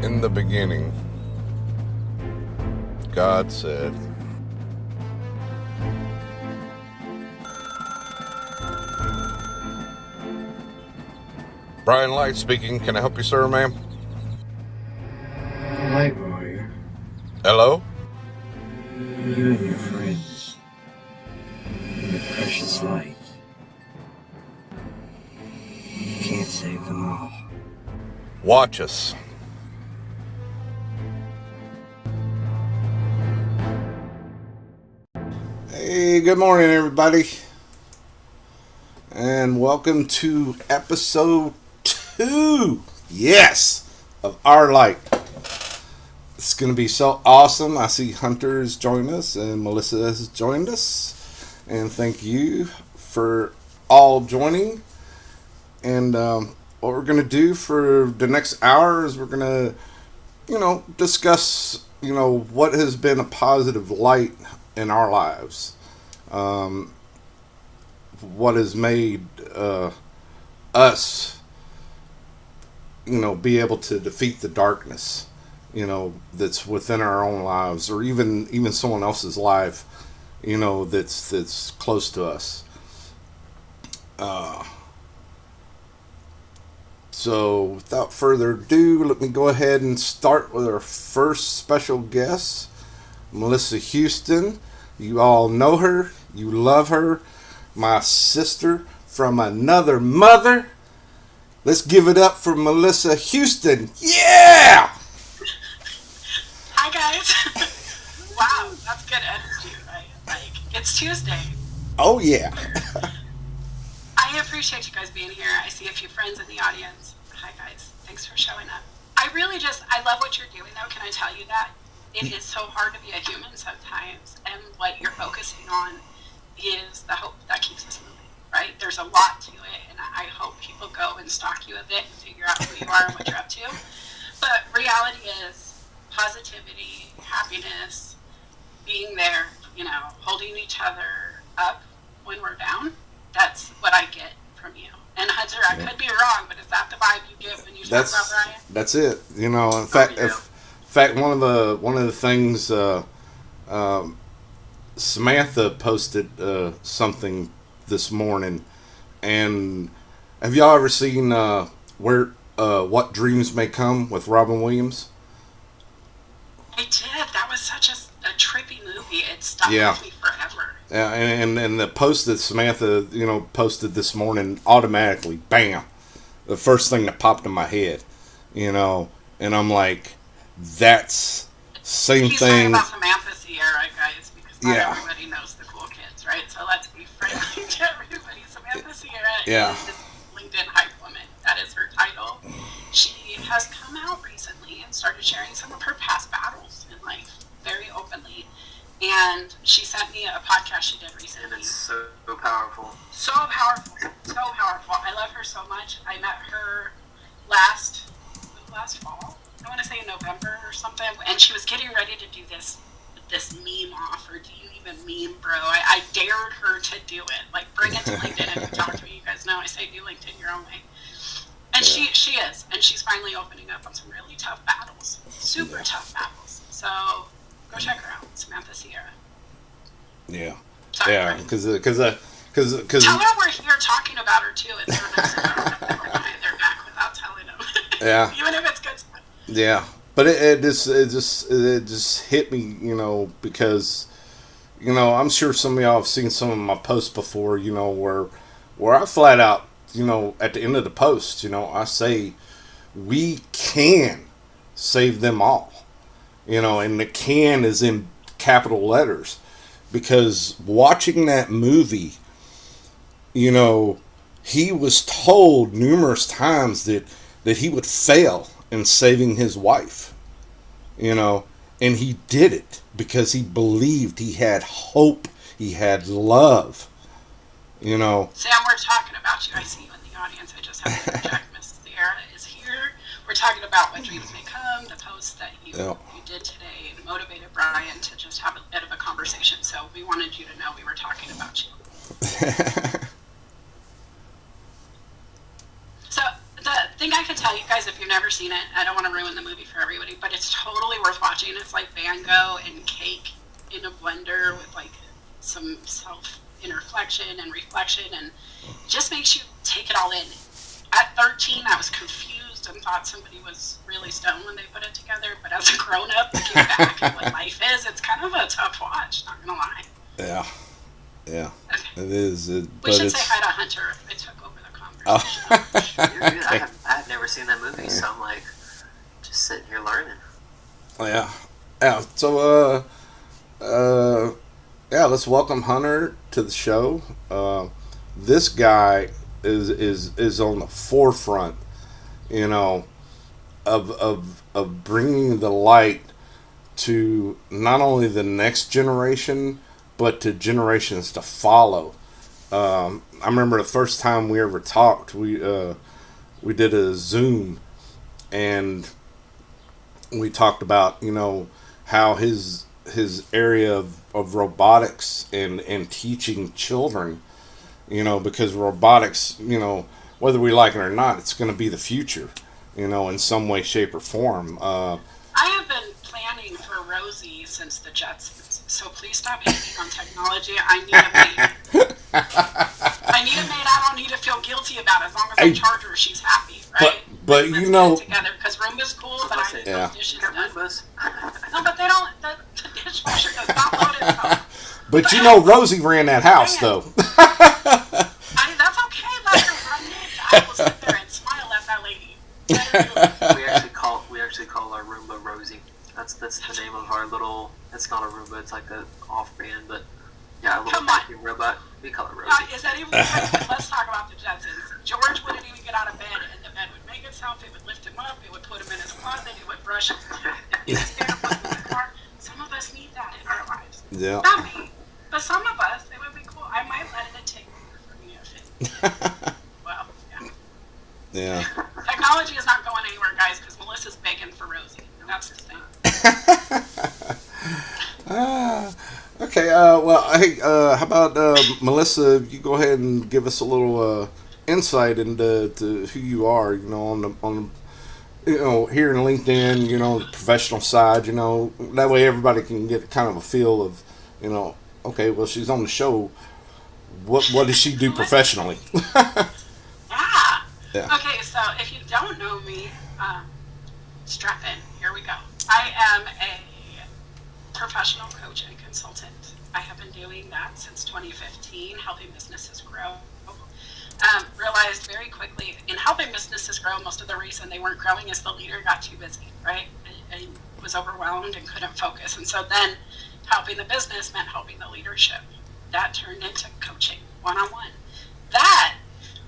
In the beginning, God said, Bryan Light speaking. Can I help you, sir, ma'am? Light warrior, Hello? you and your friends, and the precious light. You can't save them all. Watch us. Hey, good morning, everybody. And welcome to episode 2. Yes, of Our Light. It's going to be so awesome. I see Hunter has joined us and Melissa has joined us. And thank you for all joining. And what we're going to do for the next hour is we're going to, discuss, what has been a positive light in our lives. What has made us, be able to defeat the darkness, that's within our own lives, or even someone else's life, that's close to us. So, without further ado, let me go ahead and start with our first special guest, Melissa Houston. You all know her, you love her, my sister from another mother. Let's give it up for Melissa Houston. Yeah! Hi guys. Wow, that's good energy, right? Like, it's Tuesday. Oh, yeah. I appreciate you guys being here. I see a few friends in the audience. Hi guys. Thanks for showing up. I love what you're doing though. Can I tell you that? It is so hard to be a human sometimes, and what you're focusing on is the hope that keeps us moving, right? There's a lot to it, and I hope people go and stalk you a bit and figure out who you are and what you're up to. But reality is positivity, happiness, being there, holding each other up when we're down. That's what I get from you. And Hunter, I could be wrong, but is that the vibe you get when you talk about Bryan? That's it. In fact, one of the things Samantha posted something this morning, and have y'all ever seen where What Dreams May Come with Robin Williams? I did. That was such a trippy movie. It stuck Yeah. with me forever. And the post that Samantha posted this morning, automatically, bam, the first thing that popped in my head, and I'm like, that's same He's thing. talking about Samantha Sierra, guys, because not Yeah. everybody knows the cool kids, right? So let's be friendly to everybody. Samantha Sierra Yeah. is LinkedIn Hype Woman. That is her title. She has come out recently and started sharing some of her past battles in life very openly. And she sent me a podcast she did recently. It's so powerful. So powerful. So powerful. I love her so much. I met her last fall. I want to say in November or something. And she was getting ready to do this meme off, or do you even meme, bro? I dared her to do it. Like, bring it to LinkedIn. If you talk to me, you guys know I say do LinkedIn your own way. And she is. And she's finally opening up on some really tough battles. Super tough battles. So go check her out, Samantha Sierra. Yeah. Sorry, Yeah, Bryan. because Tell her we're here talking about her too. It's so nice of her that we're behind their back without telling them. Yeah. Even if it's good stuff. Yeah, but it just hit me, because I'm sure some of y'all have seen some of my posts before, where I flat out, at the end of the post, I say we can save them all, and the can is in capital letters, because watching that movie, he was told numerous times that he would fail in saving his wife, and he did it because he believed, he had hope, he had love, Sam, we're talking about you. I see you in the audience. I just have to interject. Miss Sierra is here. We're talking about what dreams may come, the post that you did today motivated Bryan to just have a bit of a conversation. So we wanted you to know we were talking about you. So the thing I I can tell you guys, if you've never seen it, I don't want to ruin the movie for everybody, but it's totally worth watching. It's like Van Gogh and cake in a blender with like some self interflection and reflection, and just makes you take it all in. At 13, I was confused and thought somebody was really stoned when they put it together, but as a grown up, looking back at what life is, it's kind of a tough watch, not gonna lie. Yeah. Yeah. Okay. It is. We should say hi to Hunter. I took over the conversation. Oh. You're good. I have never seen that movie, so I'm like, just sitting here learning. Yeah. Yeah. So, yeah, let's welcome Hunter to the show. This guy is on the forefront, you know, of bringing the light to not only the next generation, but to generations to follow. I remember the first time we ever talked, we did a Zoom, and we talked about, you know, how his area of robotics and teaching children, you know, because robotics, you know, whether we like it or not, it's going to be the future, you know, in some way, shape, or form. I have been planning for Rosie since the Jetsons, so please stop hating on technology. I need a maid. I need a maid. I don't need to feel guilty about it. As long as I charge her, she's happy, right? But Let's you know, get it together, because Roomba's cool, but I need those dishes done. Roombas. No, but they don't. The dishwasher does not load itself. but you know, Rosie ran that house though. That's okay. Let her run it. I will sit there and smile at that lady. Let her do it. We actually call our Roomba Rosie. That's the name of our little. It's not a Roomba. It's like a off-brand, but yeah, a little vacuum robot. We call it Rosie. Is that even? Let's talk about the Jetsons. George wouldn't even get out of bed, and the bed would make itself. It would lift him up. It would put him in his closet. It would brush his teeth. It would stand up with the car. Some of us need that in our lives. Yeah. Not me, but some of us. It would be cool. I might let it take over for me if it. Well, yeah. Yeah. Technology is not going anywhere, guys, because Melissa's begging for Rosie. That's the thing. Okay. Well, hey. How about Melissa? You go ahead and give us a little insight into who you are. You know, on you know, here in LinkedIn. You know, the professional side. You know, that way everybody can get kind of a feel of, you know, okay, well, she's on the show. What does she do professionally? Yeah. Okay, so if you don't know me, strap in. Here we go. I am a professional coach and consultant. I have been doing that since 2015, helping businesses grow. Realized very quickly, in helping businesses grow, most of the reason they weren't growing is the leader got too busy, right? And was overwhelmed and couldn't focus. And so then helping the business meant helping the leadership. That turned into coaching one-on-one. That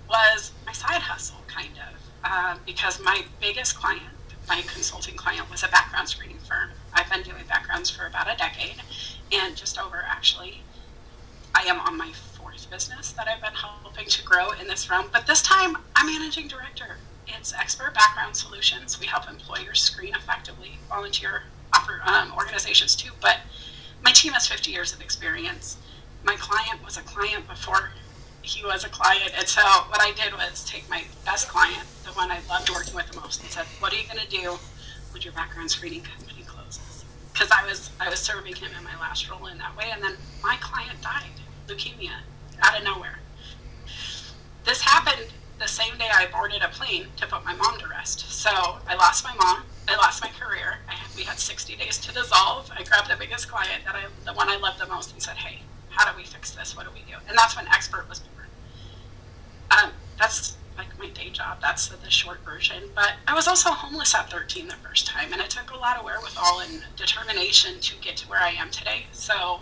was my side hustle, kind of, because my biggest client, my consulting client, was a background screening firm. I've been doing backgrounds for about a decade, and just over, actually. I am on my fourth business that I've been helping to grow in this realm, but this time I'm managing director. It's Expert Background Solutions. We help employers screen effectively, volunteer organizations too, but my team has 50 years of experience. My client was a client before he was a client, and so what I did was take my best client, the one I loved working with the most, and said, what are you going to do when your background screening company closes? Because I was serving him in my last role in that way, and then my client died, leukemia, out of nowhere. This happened the same day I boarded a plane to put my mom to rest. So I lost my mom, I lost my career, we had 60 days to dissolve. I grabbed the biggest client, the one I loved the most, and said, hey, how do we fix this? What do we do? And that's when Expert was born. That's like my day job. That's the short version. But I was also homeless at 13 the first time, and it took a lot of wherewithal and determination to get to where I am today. So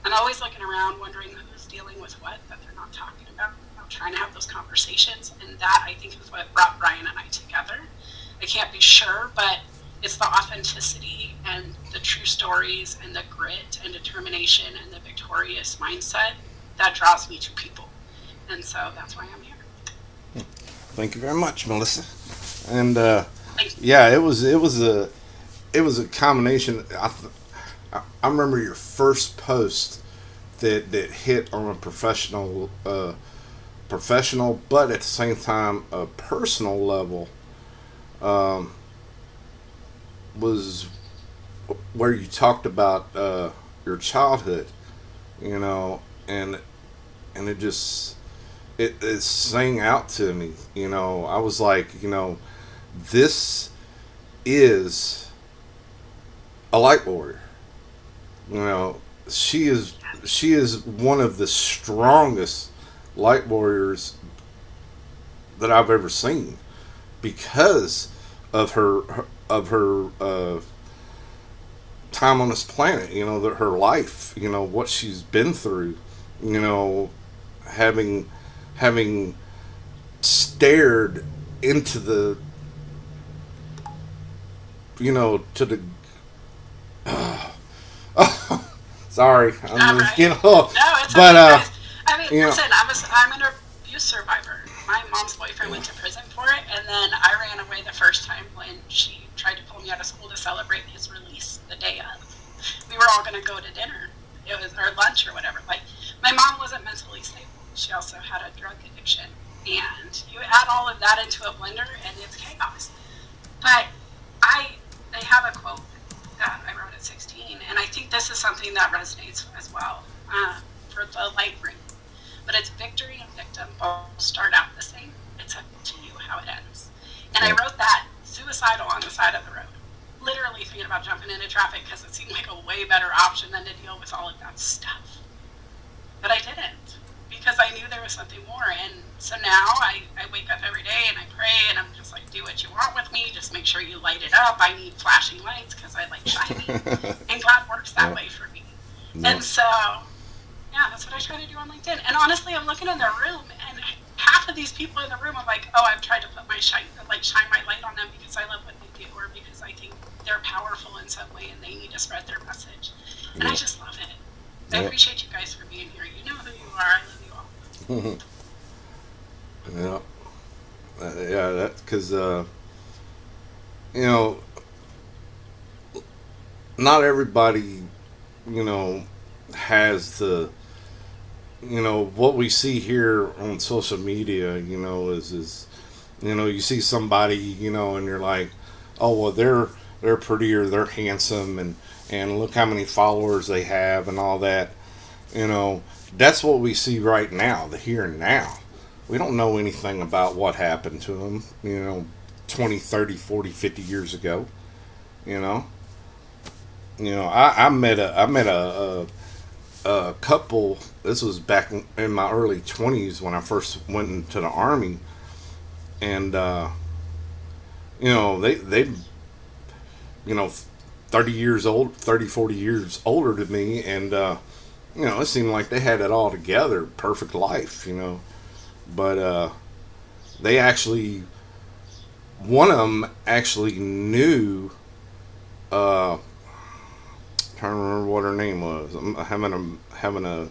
I'm always looking around, wondering who's dealing with what that they're not talking about. I'm trying to have those conversations, and that, I think, is what brought Bryan and I together. I can't be sure, but it's the authenticity and the true stories and the grit and determination and the victorious mindset that draws me to people. And so that's why I'm here. Thank you very much, Melissa. And yeah, it was a combination. I remember your first post that hit on a professional, but at the same time a personal level. um, was where you talked about your childhood, you know, and it sang out to me. You know, I was like, you know, this is a light warrior. You know, she is one of the strongest light warriors that I've ever seen because of her time on this planet. You know, that her life. You know what she's been through. You know, having having stared into the to the sorry, All I'm just right. getting hooked. No, it's But okay, guys. I mean, you know, listen, I'm an abuse survivor. My mom's boyfriend went to prison for it, and then I ran away the first time when she tried to pull me out of school to celebrate his release the day of. We were all going to go to dinner. It was or lunch or whatever. Like, my mom wasn't mentally stable. She also had a drug addiction, and you add all of that into a blender, and it's chaos. But I have a quote that I wrote at 16, and I think this is something that resonates as well for the light ring. But it's victory and victim both start out the same. It's up to you how it ends. And I wrote that suicidal on the side of the road, literally thinking about jumping into traffic because it seemed like a way better option than to deal with all of that stuff. But I didn't because I knew there was something more. And so now I wake up every day and I pray and I'm just like, do what you want with me. Just make sure you light it up. I need flashing lights because I like shining. And God works that way for me. And so, yeah, that's what I try to do on LinkedIn. And honestly, I'm looking in their room and half of these people in the room, I'm like, oh, I've tried to put my shine my light on them because I love what they do or because I think they're powerful in some way and they need to spread their message. And I just love it. I appreciate you guys for being here. You know who you are. I love you all. yeah, yeah, that because you know, not everybody, you know, has the what we see here on social media. You know, is you see somebody, and you're like, oh well, they're pretty or they're handsome and look how many followers they have and all that. You know, that's what we see right now, the here and now. We don't know anything about what happened to them, 20, 30, 40, 50 years ago. You know, I met a couple. This was back in my early 20s when I first went into the army, and they 30 years old, 30, 40 years older than me, and it seemed like they had it all together, perfect life, but they actually, one of them actually knew, trying to remember what her name was. I'm having a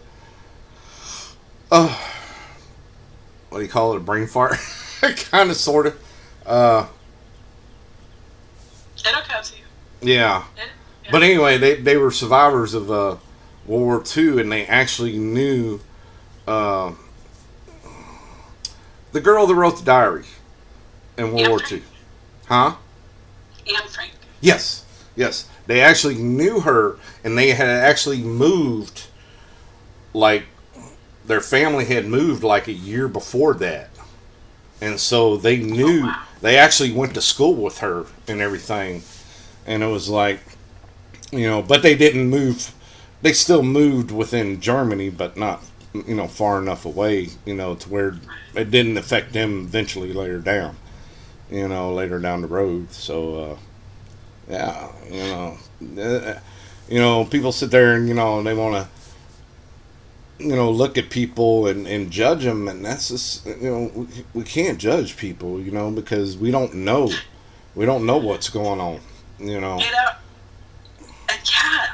what do you call it, a brain fart? Kind of, sort of. It'll come to you. Yeah. But anyway, they were survivors of World War II, and they actually knew the girl that wrote the diary in World War II. Huh? Anne Frank. Yes. Yes. They actually knew her, and they had actually moved, like, their family had moved like a year before that. And so they knew, they actually went to school with her and everything. And it was like, but they didn't move. They still moved within Germany, but not, far enough away, to where it didn't affect them eventually later down, later down the road. So, yeah, people sit there and, they want to, look at people and judge them. And that's just, we can't judge people, because we don't know. We don't know what's going on, Yeah,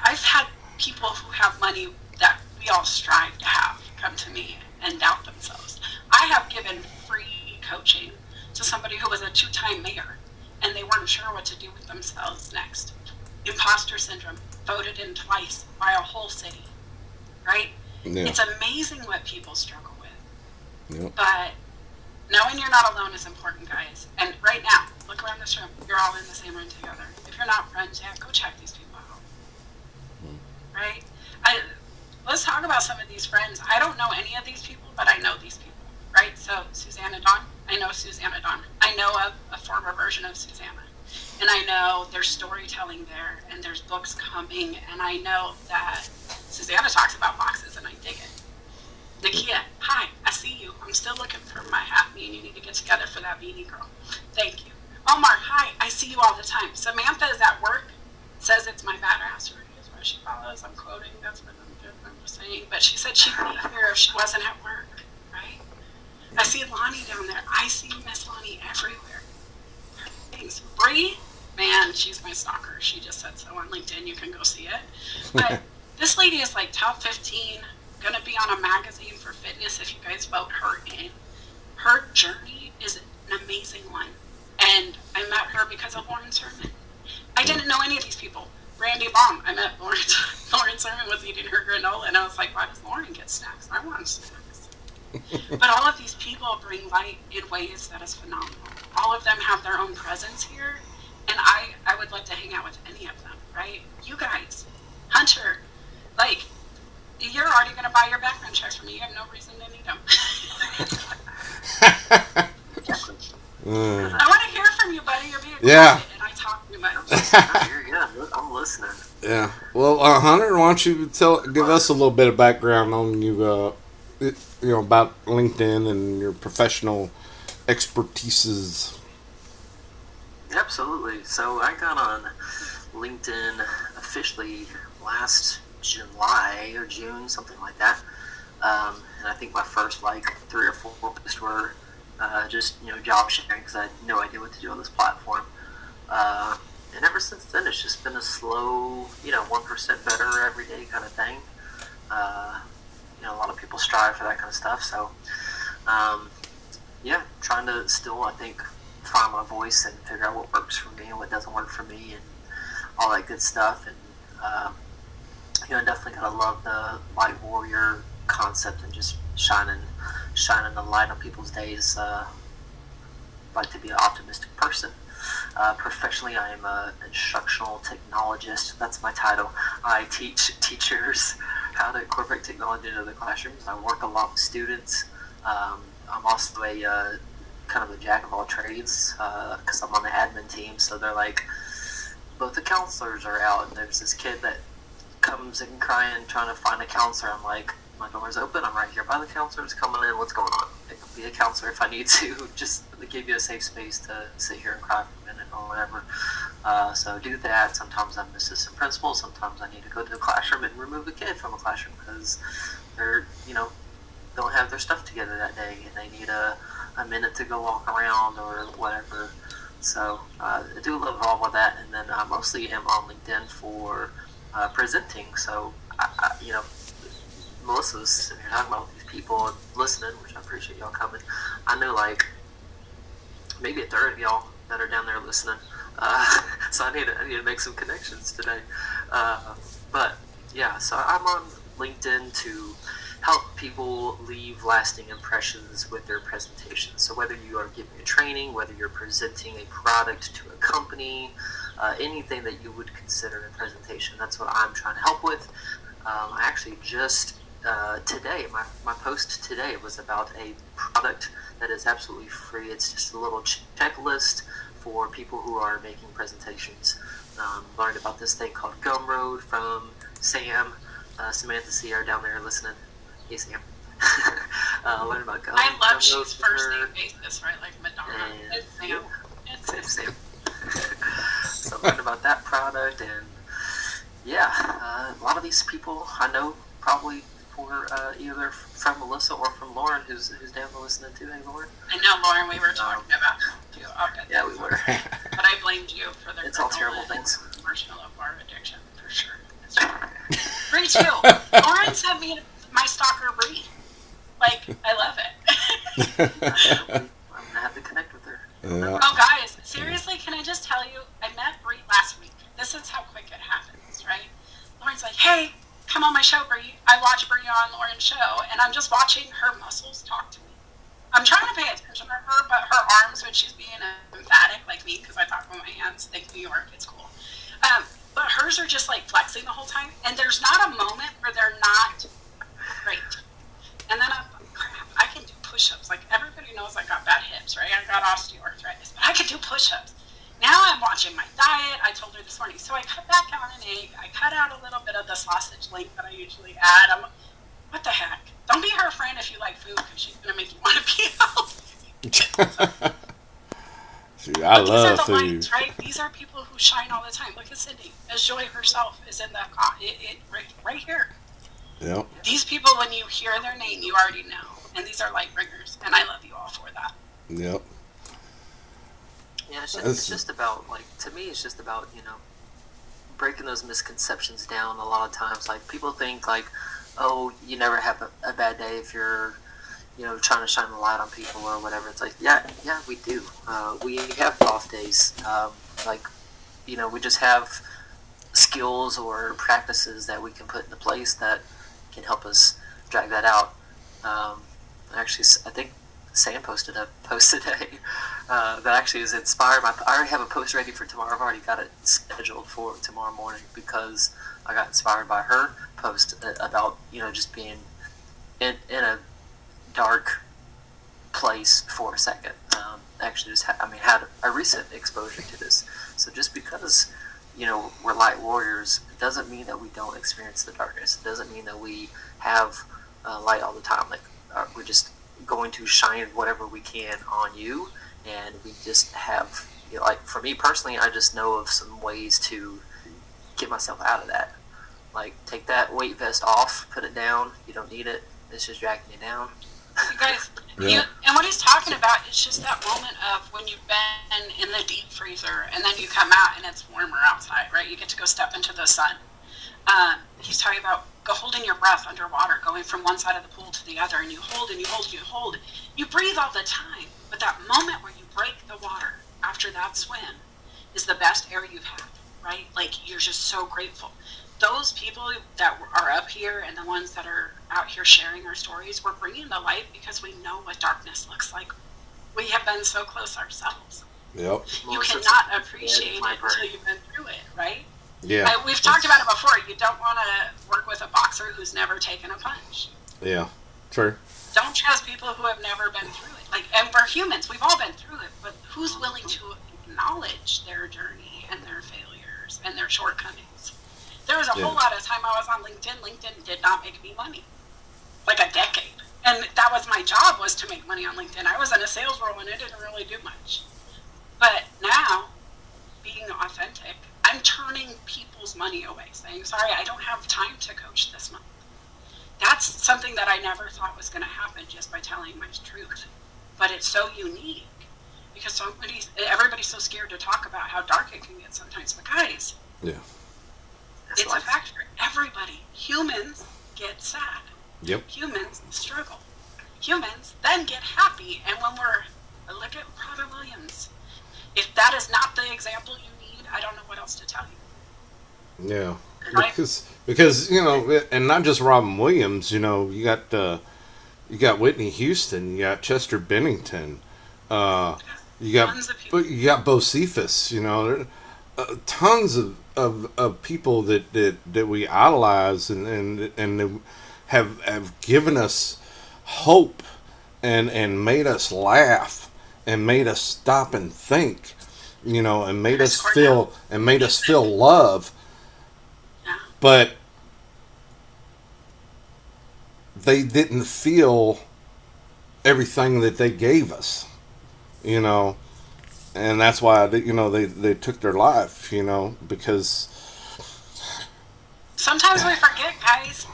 I've had people who have money that we all strive to have come to me and doubt themselves. I have given free coaching to somebody who was a 2-time mayor and they weren't sure what to do with themselves next. Imposter syndrome, voted in twice by a whole city, right? Yeah. It's amazing what people struggle with. Yep. But Knowing you're not alone is important, guys. And right now, look around this room. You're all in the same room together. If you're not friends yet, go check these people out. Right? Let's talk about some of these friends. I don't know any of these people, but I know these people. Right? So Susanna Dawn, I know Susanna Dawn. I know of a former version of Susanna. And I know there's storytelling there, and there's books coming, and I know that Susanna talks about boxes, and I dig it. Nakia, hi, I see you. I'm still looking for my hat. Me and you need to get together for that beanie girl. Thank you. Omar, hi, I see you all the time. Samantha is at work, says it's my badassery is what she follows. I'm quoting, that's what I'm just saying. But she said she'd be here if she wasn't at work, right? I see Lonnie down there. I see Miss Lonnie everywhere. Thanks. Bree, man, she's my stalker. She just said so on LinkedIn. You can go see it. But this lady is like top 15, going to be on a magazine for fitness if you guys vote her in. Her journey is an amazing one. And I met her because of Lauren Sermon. I didn't know any of these people. Randy Baum, I met Lauren. Lauren Sermon was eating her granola, and I was like, why does Lauren get snacks? I want snacks. But all of these people bring light in ways that is phenomenal. All of them have their own presence here, and I would love to hang out with any of them, right? You guys, Hunter, like, you're already going to buy your background checks from me. You have no reason to need them. I want to hear from you, buddy. You're being quiet, and I talk too much. Yeah, I'm listening. Yeah. Well, Hunter, why don't you give us a little bit of background on you, about LinkedIn and your professional expertises. Absolutely. So I got on LinkedIn officially last July or June, something like that. And I think my first 3 or 4 posts were just job sharing because I had no idea what to do on this platform. And ever since then, it's just been a slow, 1% better every day kind of thing. A lot of people strive for that kind of stuff. So, trying to still, I think, find my voice and figure out what works for me and what doesn't work for me and all that good stuff. And, I definitely gotta love the light warrior concept and just shining the light on people's days. Like to be an optimistic person. Professionally, I am an instructional technologist. That's my title. I teach teachers how to incorporate technology into the classrooms. I work a lot with students. I'm also a kind of a jack of all trades because I'm on the admin team. So they're like, both the counselors are out, and there's this kid that comes in crying, trying to find a counselor. I'm like, my door's open. I'm right here by the counselors coming in. What's going on? I can be a counselor if I need to. Just to give you a safe space to sit here and cry for a minute or whatever. So do that. Sometimes I'm assistant principal. Sometimes I need to go to the classroom and remove a kid from a classroom because they're, don't have their stuff together that day and they need a minute to go walk around or whatever. So I do love all of that. And then I mostly am on LinkedIn for presenting. So, Melissa was sitting here talking about these people and listening, which I appreciate y'all coming. I know maybe a third of y'all that are down there listening. So I need to make some connections today. So I'm on LinkedIn to help people leave lasting impressions with their presentations. So whether you are giving a training, whether you're presenting a product to a company, anything that you would consider a presentation, that's what I'm trying to help with. I actually just today, my post today was about a product that is absolutely free. It's just a little checklist for people who are making presentations. Learned about this thing called Gumroad from Sam, Samantha C are down there listening. Hey Sam. Learned about Gumroad. I love she's first name basis, right? Like Madonna. It's Sam. So learned about that product and a lot of these people I know probably for either from Melissa or from Lauren, who's down there listening too. Hey, Lauren. I know, Lauren. We were talking about you. Yeah, we were. But I blamed you for the. It's all terrible things. Marshmallow bar addiction for sure. That's right. Bree too. Lauren sent me my stalker Bree. I love it. I'm gonna have to connect with her. Oh, guys, seriously, can I just tell you? I met Bree last week. This is how quick it happens, right? Lauren's like, hey, come on my show, Bree. I watch Bree on Lauren's show, and I'm just watching her muscles talk to me. I'm trying to pay attention to her, but her arms, when she's being emphatic like me, because I talk with my hands, think New York, it's cool. But hers are just like flexing the whole time, and there's not a moment where they're not great. And then I'm like, crap, I can do push-ups. Like, everybody knows I got bad hips, right? I got osteoarthritis, but I can do push-ups. Now I'm watching my diet. I told her this morning, so I cut back on an egg. I cut out a little bit of the sausage link that I usually add. What the heck? Don't be her friend if you like food, because she's going to make you want to be healthy. See, I love these are the food. lights, right? These are people who shine all the time. Look at Cindy. As Joy herself is in the right here. Yep. These people, when you hear their name, you already know. And these are light bringers, and I love you all for that. Yep. Yeah, it's just about, like, to me, it's just about, breaking those misconceptions down. A lot of times, like, people think, like, oh, you never have a bad day if you're, trying to shine the light on people or whatever. It's like, yeah, we do. We have off days. We just have skills or practices that we can put into place that can help us drag that out. Actually, I think Sam posted a post today that actually is inspired by. I already have a post ready for tomorrow. I've already got it scheduled for tomorrow morning because I got inspired by her post about just being in a dark place for a second. Actually, just had a recent exposure to this. So just because we're light warriors, it doesn't mean that we don't experience the darkness. It doesn't mean that we have light all the time. Like we're just going to shine whatever we can on you, and we just have like for me personally, I just know of some ways to get myself out of that. Like take that weight vest off, put it down. You don't need it. It's just dragging you down. You guys, Yeah. and what he's talking about is just that moment of when you've been in the deep freezer and then you come out and it's warmer outside, right? You get to go step into the sun. He's talking about holding your breath underwater, going from one side of the pool to the other, and you hold and you hold and you hold. You breathe all the time, but that moment where you break the water after that swim is the best air you've had, right? Like you're just so grateful. Those people that are up here and the ones that are out here sharing our stories, we're bringing the light because we know what darkness looks like. We have been so close ourselves. Yep. You cannot appreciate it until you've been through it, right? Yeah. We've talked about it before. You don't want to work with a boxer who's never taken a punch. Yeah. True. Don't trust people who have never been through it. Like, and we're humans. We've all been through it. But who's willing to acknowledge their journey and their failures and their shortcomings? There was a whole lot of time I was on LinkedIn. LinkedIn did not make me money. Like a decade. And that was my job, was to make money on LinkedIn. I was in a sales role and it didn't really do much. But now, being authentic, I'm turning people's money away, saying, sorry, I don't have time to coach this month. That's something that I never thought was going to happen just by telling my truth. But it's so unique because everybody's so scared to talk about how dark it can get sometimes. But guys, Yeah. it's a factor. Everybody, humans get sad. Yep. Humans struggle. Humans then get happy. And when look at Robin Williams. If that is not the example you need, I don't know what else to tell you. Yeah. Right? Because and not just Robin Williams. You got Whitney Houston. You got Chester Bennington. You got Bo Cephas. Tons of people that we idolize and have given us hope and made us laugh and made us stop and think, and made us feel love. Yeah. But they didn't feel everything that they gave us, and that's why they took their life, because Sometimes we forget, guys.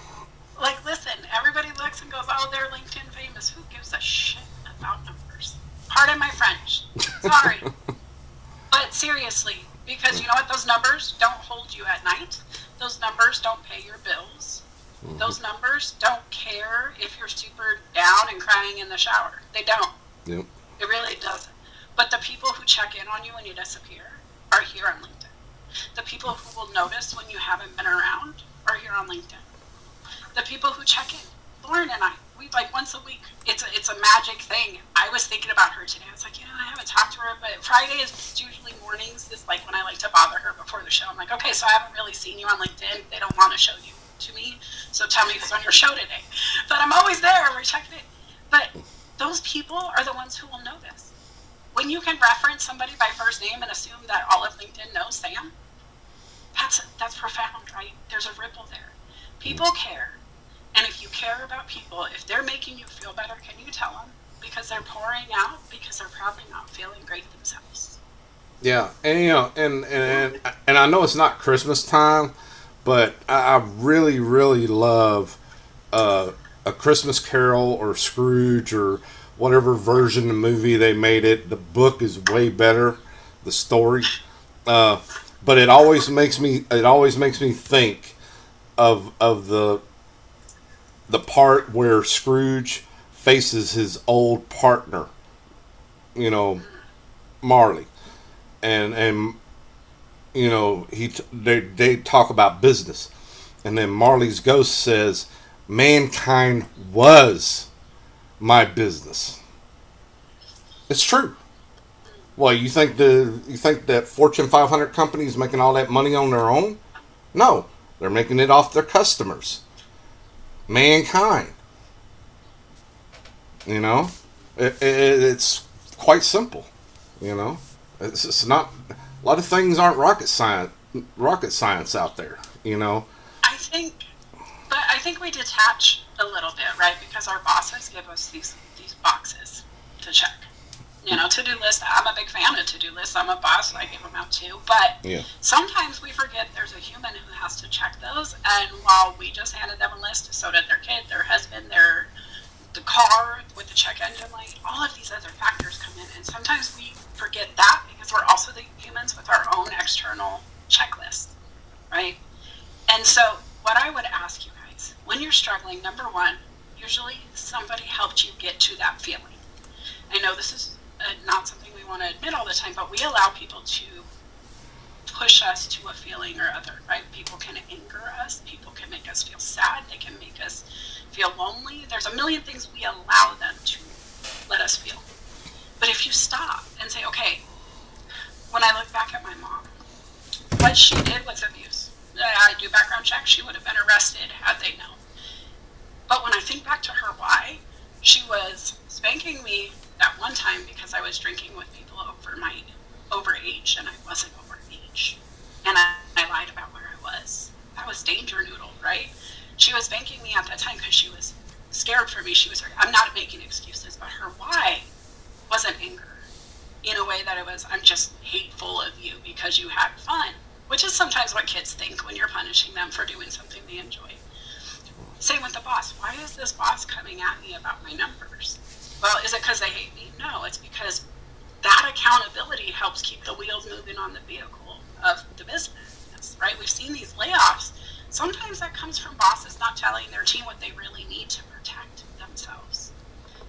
Like, listen, everybody looks and goes, oh, they're LinkedIn famous. Who gives a shit about numbers? Pardon my French. Sorry. But seriously, because you know what? Those numbers don't hold you at night. Those numbers don't pay your bills. Mm-hmm. Those numbers don't care if you're super down and crying in the shower. They don't. Yep. It really doesn't. But the people who check in on you when you disappear are here on LinkedIn. The people who will notice when you haven't been around are here on LinkedIn. The people who check in, Lauren and I, we like once a week. It's a magic thing. I was thinking about her today. I was like, I haven't talked to her, but Friday is usually mornings. It's like when I like to bother her before the show. I'm like, okay, so I haven't really seen you on LinkedIn. They don't want to show you to me, so tell me who's on your show today. But I'm always there. We're checking it. But those people are the ones who will notice. When you can reference somebody by first name and assume that all of LinkedIn knows Sam, that's profound, right? There's a ripple there. People care. And if you care about people, if they're making you feel better, can you tell them? Because they're pouring out, because they're probably not feeling great themselves. Yeah, and and I know it's not Christmas time, but I really really love A Christmas Carol or Scrooge or whatever version of the movie they made it. The book is way better, the story, but it always makes me think of the part where Scrooge faces his old partner, Marley, and they talk about business, and then Marley's ghost says, "Mankind was my business." It's true. Well, you think that Fortune 500 companies making all that money on their own? No, they're making it off their customers. Mankind. It's quite simple. It's not, a lot of things aren't rocket science out there. I think we detach a little bit, right? Because our bosses give us these boxes to check. To-do list. I'm a big fan of to-do lists. I'm a boss, so I give them out too. But sometimes we forget there's a human who has to check those. And while we just handed them a list, so did their kid, their husband, the car with the check engine light. All of these other factors come in, and sometimes we forget that because we're also the humans with our own external checklist, right? And so, what I would ask you guys, when you're struggling, number one, usually somebody helped you get to that feeling. I know this is not something we want to admit all the time, but we allow people to push us to a feeling or other, right? People can anger us, people can make us feel sad, they can make us feel lonely. There's a million things we allow them to let us feel. But if you stop and say, okay, when I look back at my mom, what she did was abuse. I do background checks, she would have been arrested had they known. But when I think back to her why, she was spanking me that one time because I was drinking with people over age, and I wasn't over age. And I lied about where I was. That was danger noodle, right? She was spanking me at that time because she was scared for me. I'm not making excuses, but her why wasn't anger. In a way that it was, I'm just hateful of you because you had fun, which is sometimes what kids think when you're punishing them for doing something they enjoy. Same with the boss. Why is this boss coming at me about my numbers? Well, is it because they hate me? No, it's because that accountability helps keep the wheels moving on the vehicle of the business, right? We've seen these layoffs. Sometimes that comes from bosses not telling their team what they really need to protect themselves.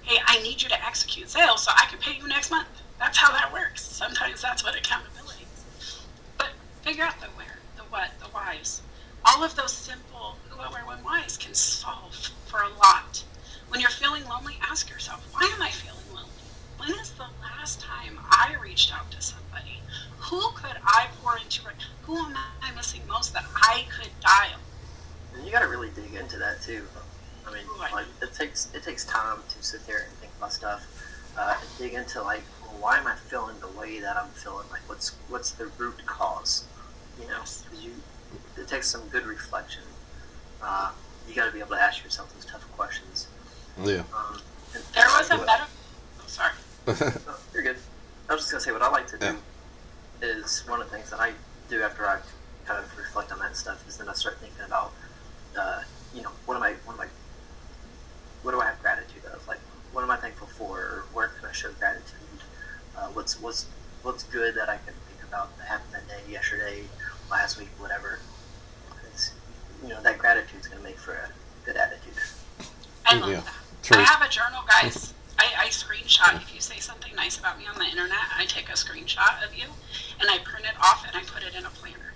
Hey, I need you to execute sales so I can pay you next month. That's how that works. Sometimes that's what accountability is. But figure out the where, the what, the whys. All of those simple who, what, where, when, whys can solve for a lot. When you're feeling lonely, ask yourself, why am I feeling lonely? When is the last time I reached out to somebody? Who could I pour into? Who am I missing most that I could dial? And you got to really dig into that too. I mean, it takes time to sit there and think about stuff, and dig into well, why am I feeling the way that I'm feeling? Like, what's the root cause? Because it takes some good reflection. You got to be able to ask yourself those tough questions. Yeah. There was a better. I'm sorry. No, you're good. I was just gonna say what I like to do is one of the things that I do after I kind of reflect on that stuff is then I start thinking about, what do I have gratitude of? Like, what am I thankful for? Or where can I show gratitude? What's good that I can think about that happened that day, yesterday, last week, whatever. It's, that gratitude's gonna make for a good attitude. I love that. True. I have a journal, guys. I screenshot. If you say something nice about me on the internet, I take a screenshot of you and I print it off and I put it in a planner.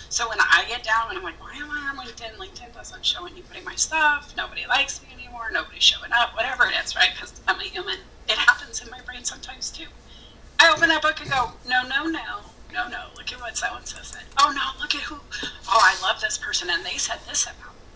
So when I get down and I'm like, why am I on LinkedIn? LinkedIn doesn't show any putting my stuff. Nobody likes me anymore. Nobody's showing up. Whatever it is, right? Because I'm a human. It happens in my brain sometimes too. I open that book and go, no. Look at what so-and-so said. Oh, no, look at who. Oh, I love this person, and they said this about me.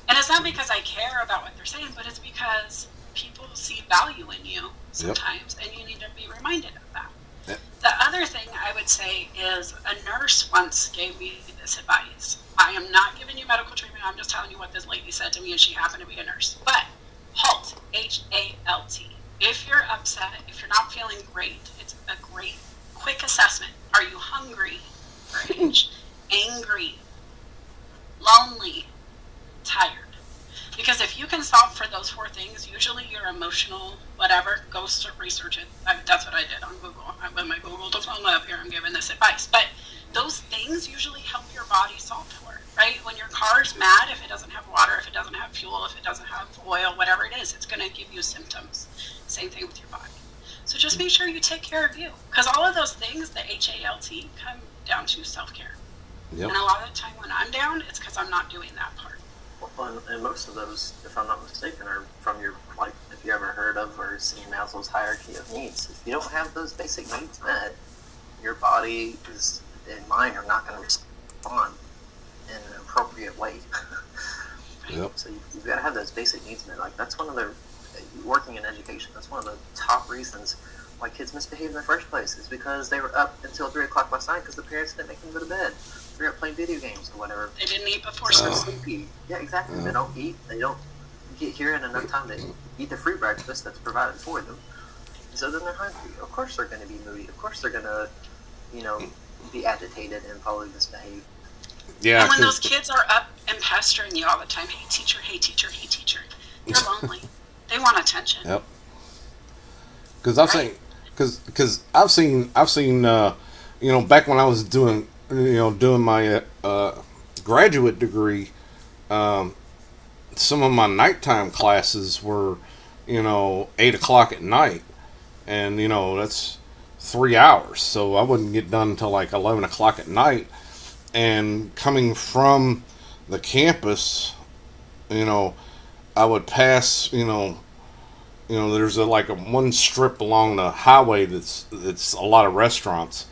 And it's not because I care about what they're saying, but it's because people see value in you sometimes, and you need to be reminded of that. Yep. The other thing I would say is a nurse once gave me this advice. I am not giving you medical treatment. I'm just telling you what this lady said to me, and she happened to be a nurse. But HALT, HALT. If you're upset, if you're not feeling great, it's a great, quick assessment. Are you hungry, rage, angry, lonely, tired? Because if you can solve for those 4 things, usually your emotional whatever goes to research it. That's what I did on Google. I'm with my Google diploma up here. I'm giving this advice. But those things usually help your body solve for it, right? When your car's mad, if it doesn't have water, if it doesn't have fuel, if it doesn't have oil, whatever it is, it's going to give you symptoms. Same thing with your body. So just make sure you take care of you. Because all of those things, the HALT, come down to self-care. Yep. And a lot of the time when I'm down, it's because I'm not doing that part. Well, and most of those, if I'm not mistaken, are from your, like, if you ever heard of or seen Maslow's hierarchy of needs. If you don't have those basic needs met, your body and mind are not going to respond in an appropriate way. Yep. So you've got to have those basic needs met. Like, that's one of the, working in education, that's one of the top reasons why kids misbehave in the first place, is because they were up until 3 o'clock last night because the parents didn't make them go to bed. They're playing video games or whatever. They didn't eat before sleepy. Yeah, exactly. They don't eat. They don't get here in enough time to eat the free breakfast that's provided for them. So then they're hungry. Of course they're going to be moody. Of course they're going to, be agitated and probably misbehave. Yeah. And when those kids are up and pestering you all the time, hey teacher, hey teacher, hey teacher, they're lonely. They want attention. Yep. Because I've seen back when I was doing my graduate degree, some of my nighttime classes were 8 o'clock at night, and that's 3 hours, so I wouldn't get done until like 11 o'clock at night. And coming from the campus, I would pass, there's a one strip along the highway that's a lot of restaurants,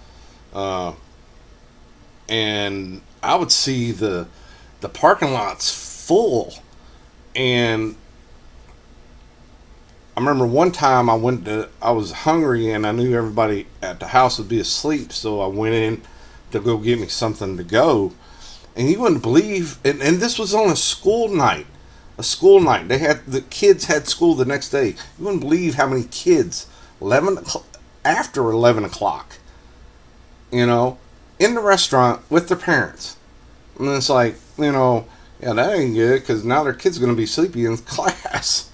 and I would see the parking lots full. And I remember one time I was hungry and I knew everybody at the house would be asleep, so I went in to go get me something to go. And you wouldn't believe, and this was on a school night. The kids had school the next day. You wouldn't believe how many kids, after 11 o'clock, in the restaurant with their parents. And it's like, that ain't good, because now their kid's going to be sleepy in class.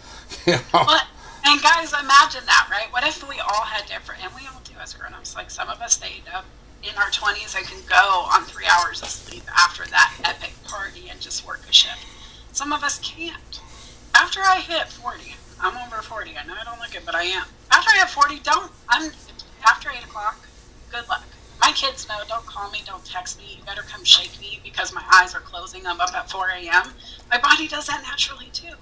Well, and guys, imagine that, right? What if we all had different, and we all do as grown-ups, like some of us stayed up in our 20s and can go on 3 hours of sleep after that epic party and just work a shift. Some of us can't. After I hit 40, I'm over 40. I know I don't look it, but I am. After I hit 40, after 8 o'clock, good luck. My kids know, don't call me, don't text me. You better come shake me because my eyes are closing. I'm up at 4 a.m. My body does that naturally too.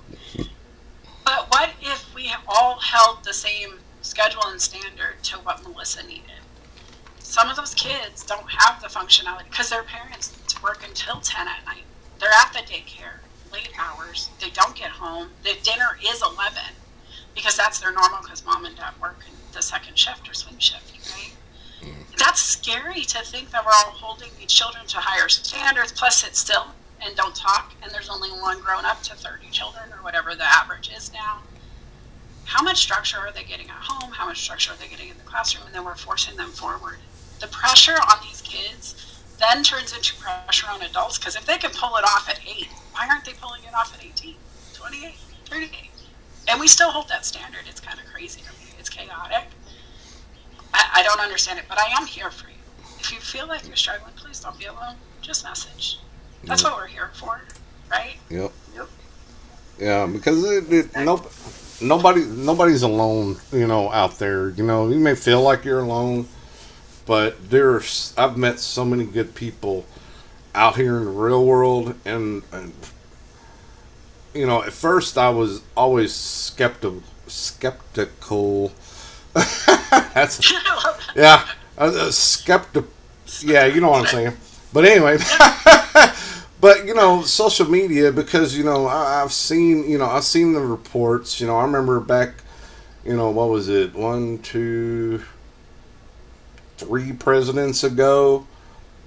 But what if we all held the same schedule and standard to what Melissa needed? Some of those kids don't have the functionality because their parents work until 10 at night. They're at the daycare, late hours. They don't get home. The dinner is 11 because that's their normal, because mom and dad work in the second shift or swing shift, right? That's scary to think that we're all holding these children to higher standards, plus sit still and don't talk, and there's only one grown up to 30 children or whatever the average is now. How much structure are they getting at home? How much structure are they getting in the classroom? And then we're forcing them forward. The pressure on these kids then turns into pressure on adults, because if they can pull it off at 8, why aren't they pulling it off at 18, 28, 38? And we still hold that standard. It's kind of crazy to me. It's chaotic. I don't understand it, but I am here for you. If you feel like you're struggling, please don't be alone. Just message. That's what we're here for, right? Yep. Yeah, because nobody's alone, out there. You may feel like you're alone, but I've met so many good people out here in the real world, and at first I was always skeptical. That's I love that. yeah, skeptic. Yeah, you know what I'm saying. But anyway, but social media, because I've seen the reports. I remember back, what was it, 1, 2, 3 presidents ago,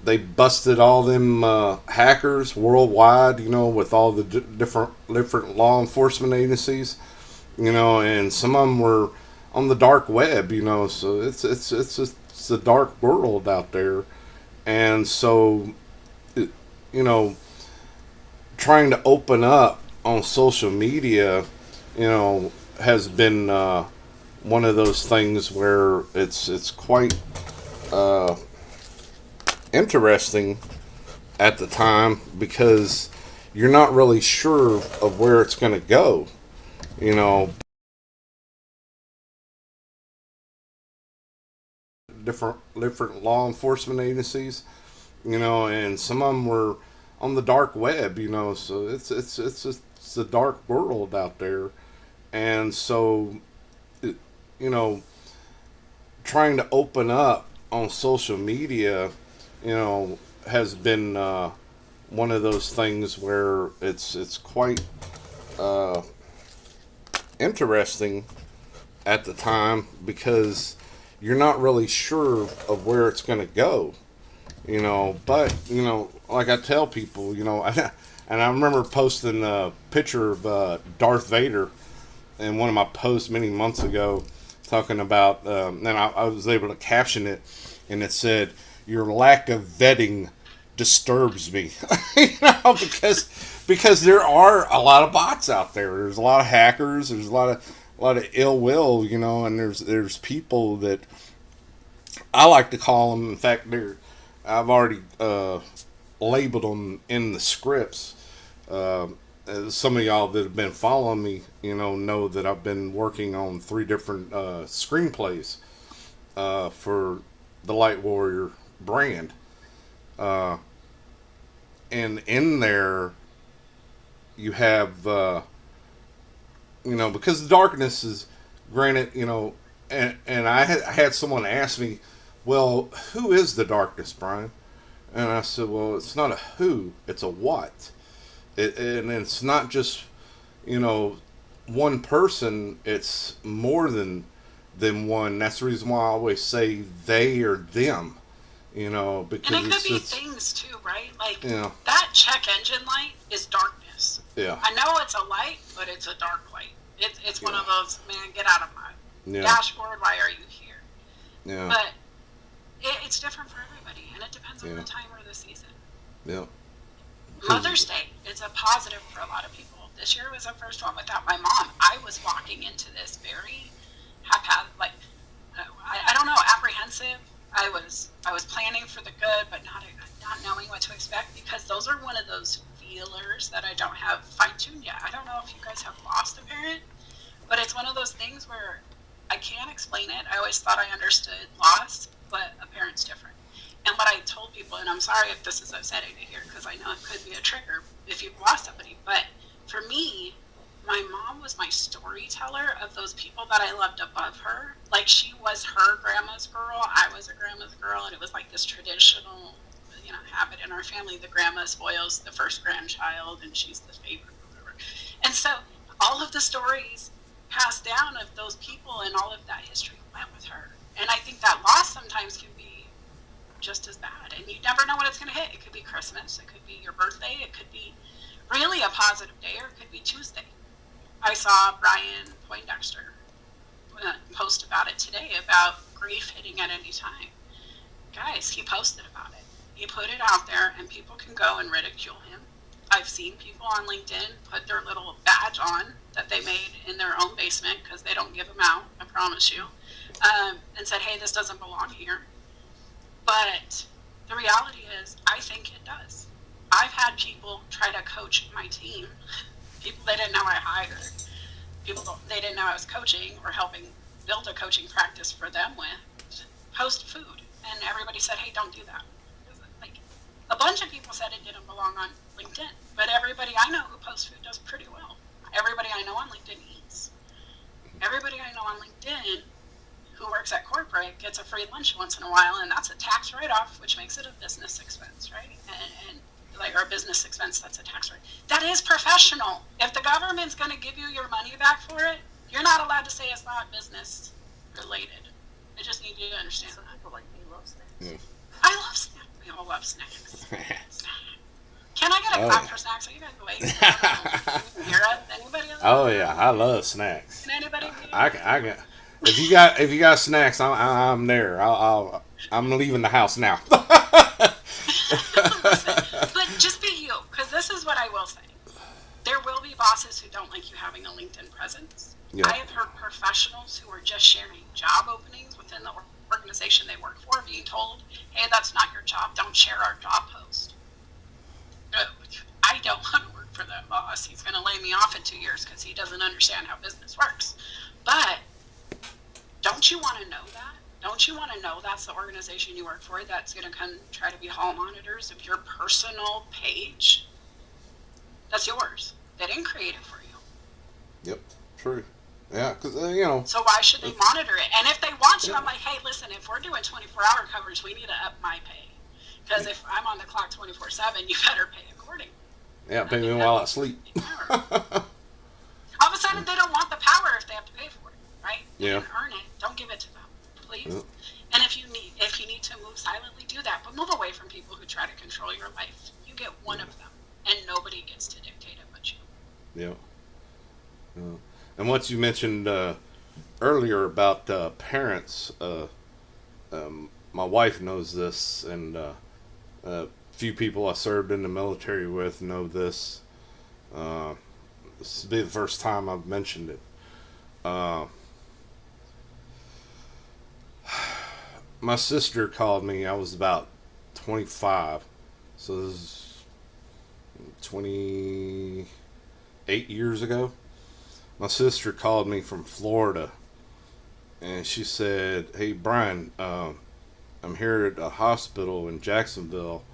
they busted all them hackers worldwide. With all the different law enforcement agencies. And some of them were on the dark web. So it's a dark world out there, and so you know trying to open up on social media, has been one of those things where it's quite uh, interesting at the time, because you're not really sure of where it's going to go. You know, different law enforcement agencies. And some of them were on the dark web. So it's a dark world out there, and so it, you know trying to open up on social media, has been one of those things where it's quite uh, interesting at the time, because you're not really sure of where it's going to go. But like I tell people, and I remember posting a picture of Darth Vader in one of my posts many months ago, talking about, and I was able to caption it, and it said, "Your lack of vetting disturbs me," because there are a lot of bots out there. There's a lot of hackers. There's a lot of ill will, and there's people that I like to call them. In fact, I've already labeled them in the scripts. Some of y'all that have been following me, know that I've been working on 3 different screenplays for the Light Warrior brand. Uh, and in there, you have, because the darkness is, granted, and I had someone ask me, well, who is the darkness, Brian? And I said, well, it's not a who, it's a what. And it's not just, you know, one person, it's more than one. That's the reason why I always say they or them, And because it could it's be just, things too, right? Like yeah, that check engine light is darkness. yeah, I know it's a light, but it's a dark light. It's one yeah, of those, man, get out of my yeah, dashboard. Why are you here? yeah, But it's different for everybody, and it depends on yeah, the time or the season. yeah, because, Mother's Day is a positive for a lot of people. This year was the first one without my mom. I was walking into this very haphazard, like I don't know, apprehensive. I was planning for the good, but not knowing what to expect, because those are one of those feelers that I don't have fine tuned yet. I don't know if you guys have lost a parent, but it's one of those things where I can't explain it. I always thought I understood loss, but a parent's different. And what I told people, and I'm sorry if this is upsetting to hear, because I know it could be a trigger if you've lost somebody, but for me, my mom was my storyteller of those people that I loved above her. Like, she was her grandma's girl, I was a grandma's girl, and it was like this traditional, habit in our family. The grandma spoils the first grandchild, and she's the favorite, whatever. And so all of the stories passed down of those people and all of that history went with her. And I think that loss sometimes can be just as bad. And you never know when it's going to hit. It could be Christmas, it could be your birthday, it could be really a positive day, or it could be Tuesday. I saw Bryan Poindexter post about it today, about grief hitting at any time. Guys, he posted about it. He put it out there, and people can go and ridicule him. I've seen people on LinkedIn put their little badge on that they made in their own basement, because they don't give them out, I promise you, and said, hey, this doesn't belong here. But the reality is, I think it does. I've had people try to coach my team, people they didn't know I hired, they didn't know I was coaching or helping build a coaching practice for them with, post food. And everybody said, hey, don't do that. Like, A bunch of people said it didn't belong on LinkedIn, but everybody I know who posts food does pretty well. Everybody I know on LinkedIn eats. Everybody I know on LinkedIn who works at corporate gets a free lunch once in a while, and that's a tax write-off, which makes it a business expense, right? And like, or a business expense that's a tax rate. That is professional. If the government's going to give you your money back for it, you're not allowed to say it's not business related. I just need you to understand Some that. people like me love snacks. I love snacks. We all love snacks. Can I get a clap for snacks? Are you guys awake? Hear it? Anybody else? Oh yeah, I love snacks. Can anybody? I can. If you got snacks, I'm there. I'm leaving the house now. Listen, but just be you, because this is what I will say. There will be bosses who don't like you having a LinkedIn presence. Yeah. I have heard professionals who are just sharing job openings within the organization they work for being told, hey, that's not your job, don't share our job post. I don't want to work for that boss. He's going to lay me off in 2 years because he doesn't understand how business works. But don't you want to know that? Don't you want to know that's the organization you work for that's going to come try to be hall monitors of your personal page? That's yours. They didn't create it for you. Yep, true. Yeah, because, you know. So why should they monitor it? And if they want to, I'm like, hey, listen, if we're doing 24-hour coverage, we need to up my pay. Because if I'm on the clock 24/7, you better pay accordingly. Yeah, pay me while I sleep. All of a sudden, they don't want the power if they have to pay for it, right? You Yeah. can earn it. Don't give it to them, please. Yeah. And if you need to move silently, do that. But move away from people who try to control your life. You get one of them, and nobody gets to dictate it but you. Yeah. And what you mentioned earlier about parents, my wife knows this, and a few people I served in the military with know this. This will be the first time I've mentioned it. My sister called me. I was about 25, so this is 28 years ago. My sister called me from Florida, and she said, "Hey, Bryan, I'm here at a hospital in Jacksonville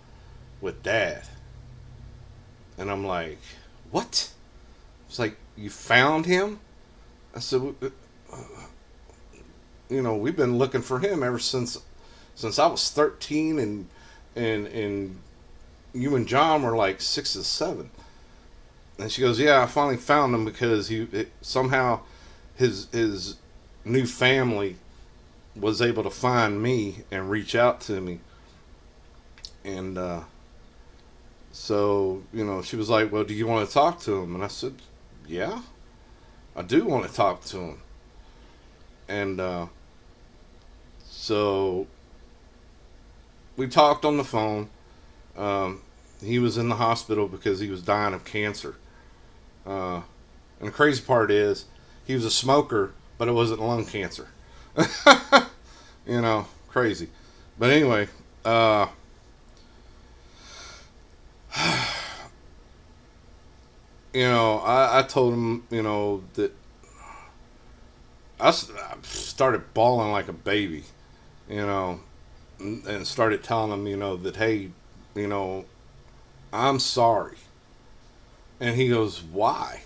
with Dad." And I'm like, "What?" It's like, "You found him?" I said, "You know, we've been looking for him ever since I was 13, and you and John were like 6 or 7." And she goes, "Yeah, I finally found him because somehow his new family was able to find me and reach out to me." And so, you know, she was like, "Well, do you want to talk to him?" And I said, "Yeah, I do want to talk to him." And so we talked on the phone. He was in the hospital because he was dying of cancer. And the crazy part is, he was a smoker, but it wasn't lung cancer. You know, crazy. But anyway, you know, I told him, you know, that I started bawling like a baby, you know, and started telling him, you know, that, hey, you know, I'm sorry. And he goes, "Why?"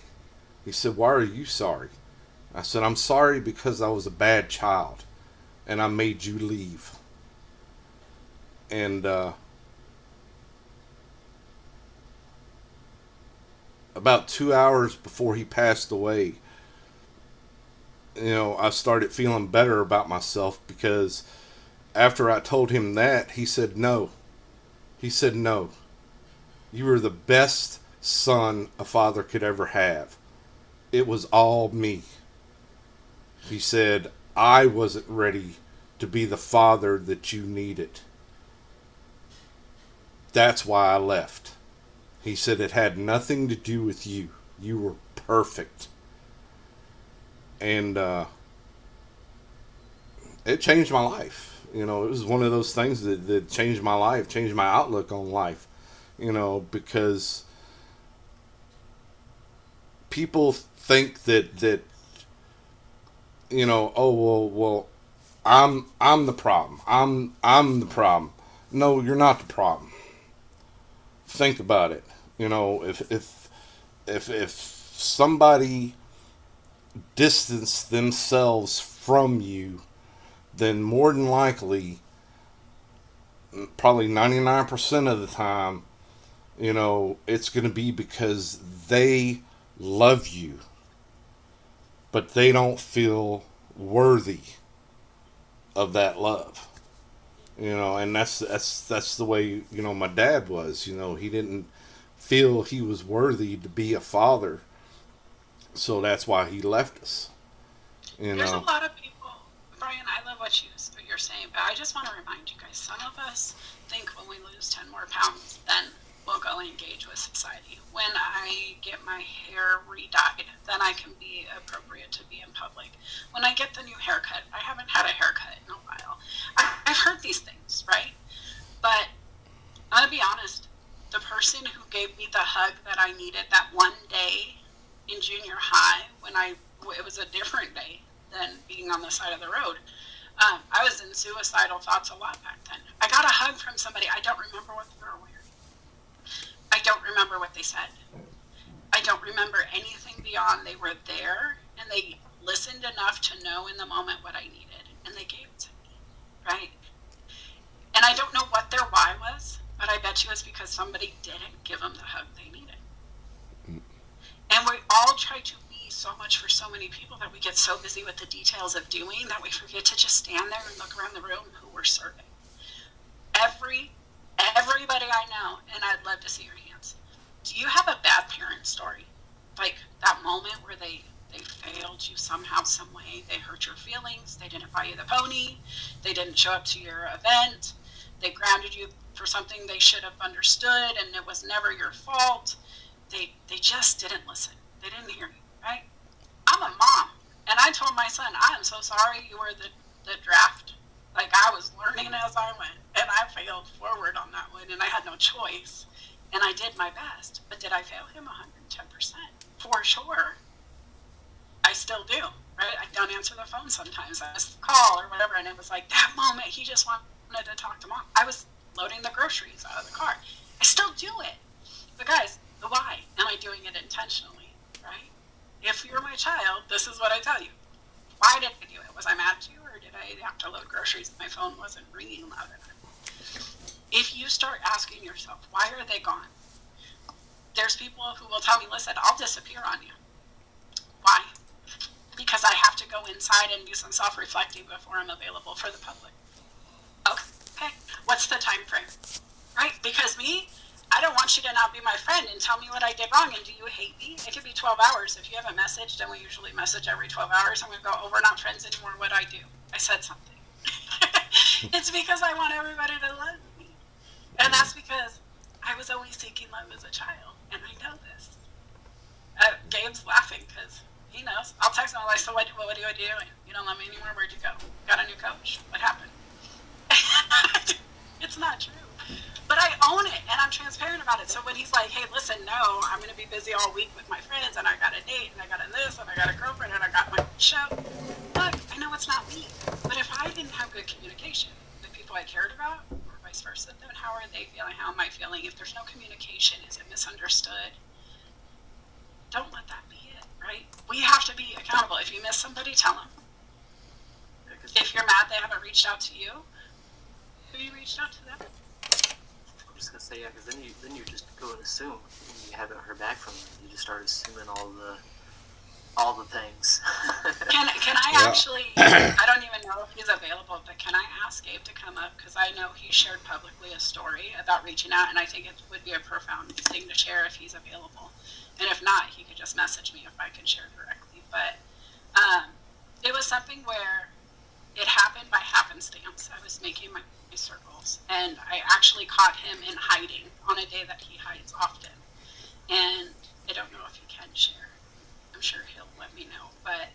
He said, "Why are you sorry?" I said, "I'm sorry because I was a bad child and I made you leave." And about 2 hours before he passed away, you know, I started feeling better about myself, because after I told him that, he said, "No." He said, "No. You were the best son a father could ever have. It was all me." He said, "I wasn't ready to be the father that you needed. That's why I left." He said, "It had nothing to do with you. You were perfect." And it changed my life. You know, it was one of those things that changed my life, changed my outlook on life. You know, because people think that you know, oh well, I'm the problem. I'm the problem. No, you're not the problem. think about it. If somebody distanced themselves from you, then more than likely, probably 99% of the time, it's going to be because they love you, but they don't feel worthy of that love. And that's the way my dad was. He didn't feel he was worthy to be a father, so that's why he left us. There's a lot of people, Bryan, I love what you're saying, but I just want to remind you guys, some of us think when we lose 10 more pounds, then we'll go and engage with society. When I get my hair re-dyed, then I can be appropriate to be in public. When I get the new haircut, I haven't had a haircut in a while. I've heard these things, right? But I'm going to be honest, the person who gave me the hug that I needed that one day in junior high, it was a different day than being on the side of the road. I was in suicidal thoughts a lot back then. I got a hug from somebody. I don't remember what they were wearing. I don't remember what they said. I don't remember anything beyond they were there and they listened enough to know in the moment what I needed, and they gave it to me, right? And I don't know what their why was, but I bet you it's because somebody didn't give them the hug they needed. And we all try to be so much for so many people that we get so busy with the details of doing that we forget to just stand there and look around the room who we're serving. Everybody I know, and I'd love to see your hands. Do you have a bad parent story? Like that moment where they failed you somehow, some way, they hurt your feelings, they didn't buy you the pony, they didn't show up to your event, they grounded you for something they should have understood and it was never your fault. They just didn't listen. They didn't hear you, right? I'm a mom, and I told my son, I am so sorry you were the draft. Like, I was learning as I went, and I failed forward on that one, and I had no choice, and I did my best. But did I fail him 110%? For sure. I still do, right? I don't answer the phone sometimes. I miss the call or whatever, and it was like that moment he just wanted to talk to mom. I was loading the groceries out of the car. I still do it. But guys, the why? Am I doing it intentionally, right? If you're my child, this is what I tell you. Why did I do it? Was I mad at you, or did I have to load groceries and my phone wasn't ringing loud enough? If you start asking yourself, why are they gone? There's people who will tell me, listen, I'll disappear on you. Why? Because I have to go inside and do some self-reflecting before I'm available for the public. Okay, what's the time frame? Right? Because I don't want you to not be my friend and tell me what I did wrong. And do you hate me? It could be 12 hours. If you haven't messaged, and we usually message every 12 hours, I'm going to go, oh, we're not friends anymore. What'd I do? I said something. It's because I want everybody to love me. And that's because I was always seeking love as a child. And I know this. Gabe's laughing because he knows. I'll text him, I'm like, so what are you doing? You don't love me anymore? Where'd you go? Got a new coach. What happened? It's not true. But I own it, and I'm transparent about it. So when he's like, hey, listen, no, I'm going to be busy all week with my friends, and I got a date, and I got a this, and I got a girlfriend, and I got my show. Look, I know it's not me. But if I didn't have good communication with people I cared about, or vice versa, then how are they feeling? How am I feeling? If there's no communication, is it misunderstood? Don't let that be it, right? We have to be accountable. If you miss somebody, tell them. If you're mad they haven't reached out to you, who you reached out to them? I'm just gonna say, yeah, because then you just go and assume when you haven't heard back from them. You just start assuming all the things. Can I actually? I don't even know if he's available, but can I ask Gabe to come up, because I know he shared publicly a story about reaching out, and I think it would be a profound thing to share if he's available. And if not, he could just message me if I can share directly. But it was something where it happened by happenstance. I was making my circles, and I actually caught him in hiding on a day that he hides often. And I don't know if he can share. I'm sure he'll let me know. But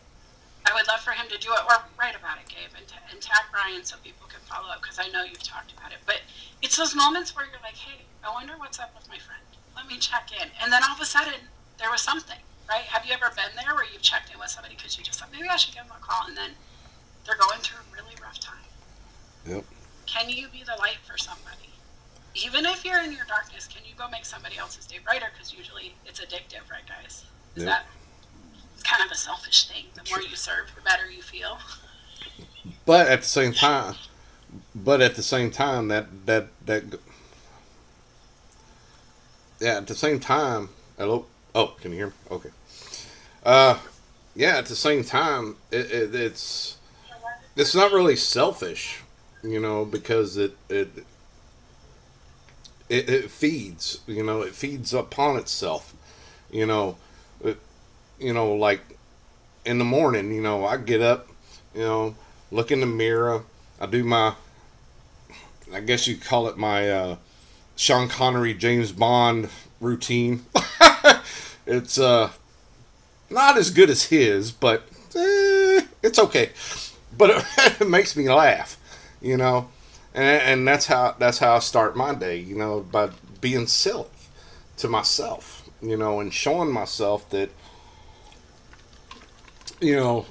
I would love for him to do it, or write about it, Gabe, and tag Bryan so people can follow up, because I know you've talked about it. But it's those moments where you're like, hey, I wonder what's up with my friend. Let me check in. And then all of a sudden, there was something, right? Have you ever been there where you've checked in with somebody because you just thought, maybe I should give them a call, and then they're going through a really rough time? Yep. Can you be the light for somebody? even if you're in your darkness, can you go make somebody else's day brighter? Because usually it's addictive, right, guys? Is Yep. that it's kind of a selfish thing? The more you serve, the better you feel. But at the same time, that yeah, at the same time, hello. Oh, can you hear me? Okay. Uh, yeah. At the same time, it's not really selfish, because it feeds. It feeds upon itself. You know, it, like in the morning. I get up. Look in the mirror. I do my. I guess you call it my Sean Connery, James Bond routine. It's not as good as his, but it's okay. But it makes me laugh, you know, and that's how I start my day, by being silly to myself, and showing myself that you know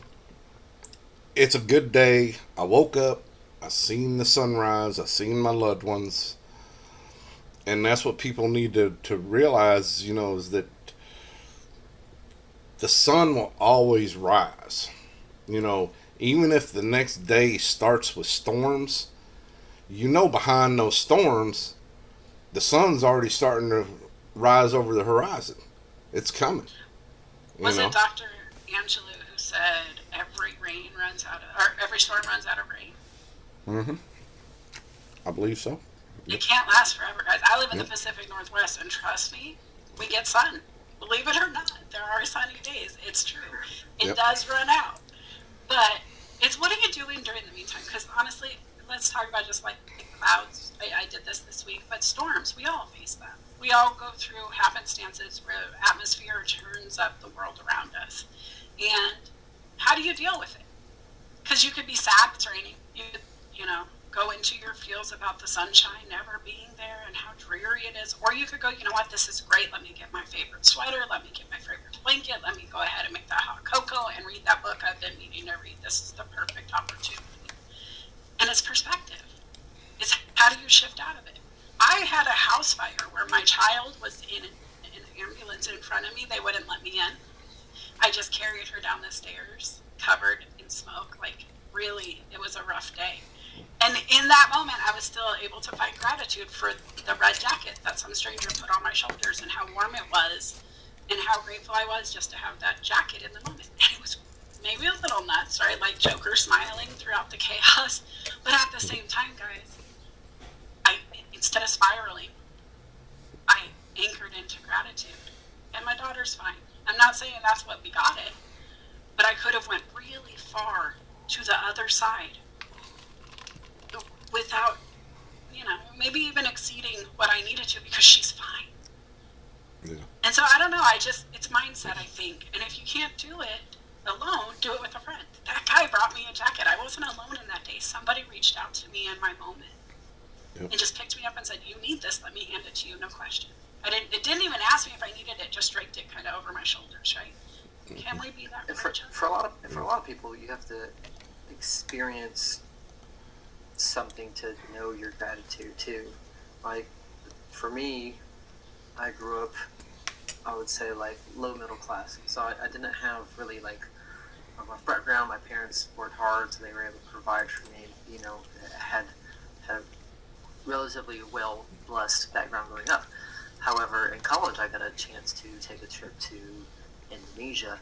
it's a good day. I woke up, I seen the sunrise, I seen my loved ones, and that's what people need to realize, is that the sun will always rise. Even if the next day starts with storms, behind those storms, the sun's already starting to rise over the horizon. It's coming. Was it Dr. Angelou who said every storm runs out of rain? Mm-hmm. I believe so. It can't last forever, guys. I live in the Pacific Northwest, and trust me, we get sun. Believe it or not, there are sunny days. It's true. It does run out. But it's what are you doing during the meantime? Because honestly, let's talk about just like clouds. I did this week, but storms, we all face them. We all go through happenstances where atmosphere turns up the world around us. And how do you deal with it? Because you could be sad it's raining. You could, go into your feels about the sunshine never being there and how dreary it is. Or you could go, you know what, this is great. Let me get my favorite sweater. Let me get my favorite blanket. Let me go ahead and make that hot cocoa and read that book I've been meaning to read. This is the perfect opportunity. And it's perspective. It's how do you shift out of it? I had a house fire where my child was in an ambulance in front of me. They wouldn't let me in. I just carried her down the stairs, covered in smoke. Like, really, it was a rough day. And in that moment, I was still able to find gratitude for the red jacket that some stranger put on my shoulders and how warm it was and how grateful I was just to have that jacket in the moment. And it was maybe a little nuts, right? Like Joker smiling throughout the chaos. But at the same time, guys, instead of spiraling, I anchored into gratitude. And my daughter's fine. I'm not saying that's what we got it, but I could have went really far to the other side without, maybe even exceeding what I needed to because she's fine. Yeah. And so I don't know, it's mindset, I think. And if you can't do it alone, do it with a friend. That guy brought me a jacket. I wasn't alone in that day. Somebody reached out to me in my moment and just picked me up and said, you need this, let me hand it to you, no question. It didn't even ask me if I needed it, just draped it kind of over my shoulders, right? Can we be that for each other? For a lot of people, you have to experience something to know your gratitude too. Like for me, I grew up, I would say like low middle class, so I didn't have really like a rough background. My parents worked hard, so they were able to provide for me. Had a relatively well blessed background growing up. However, in college, I got a chance to take a trip to Indonesia.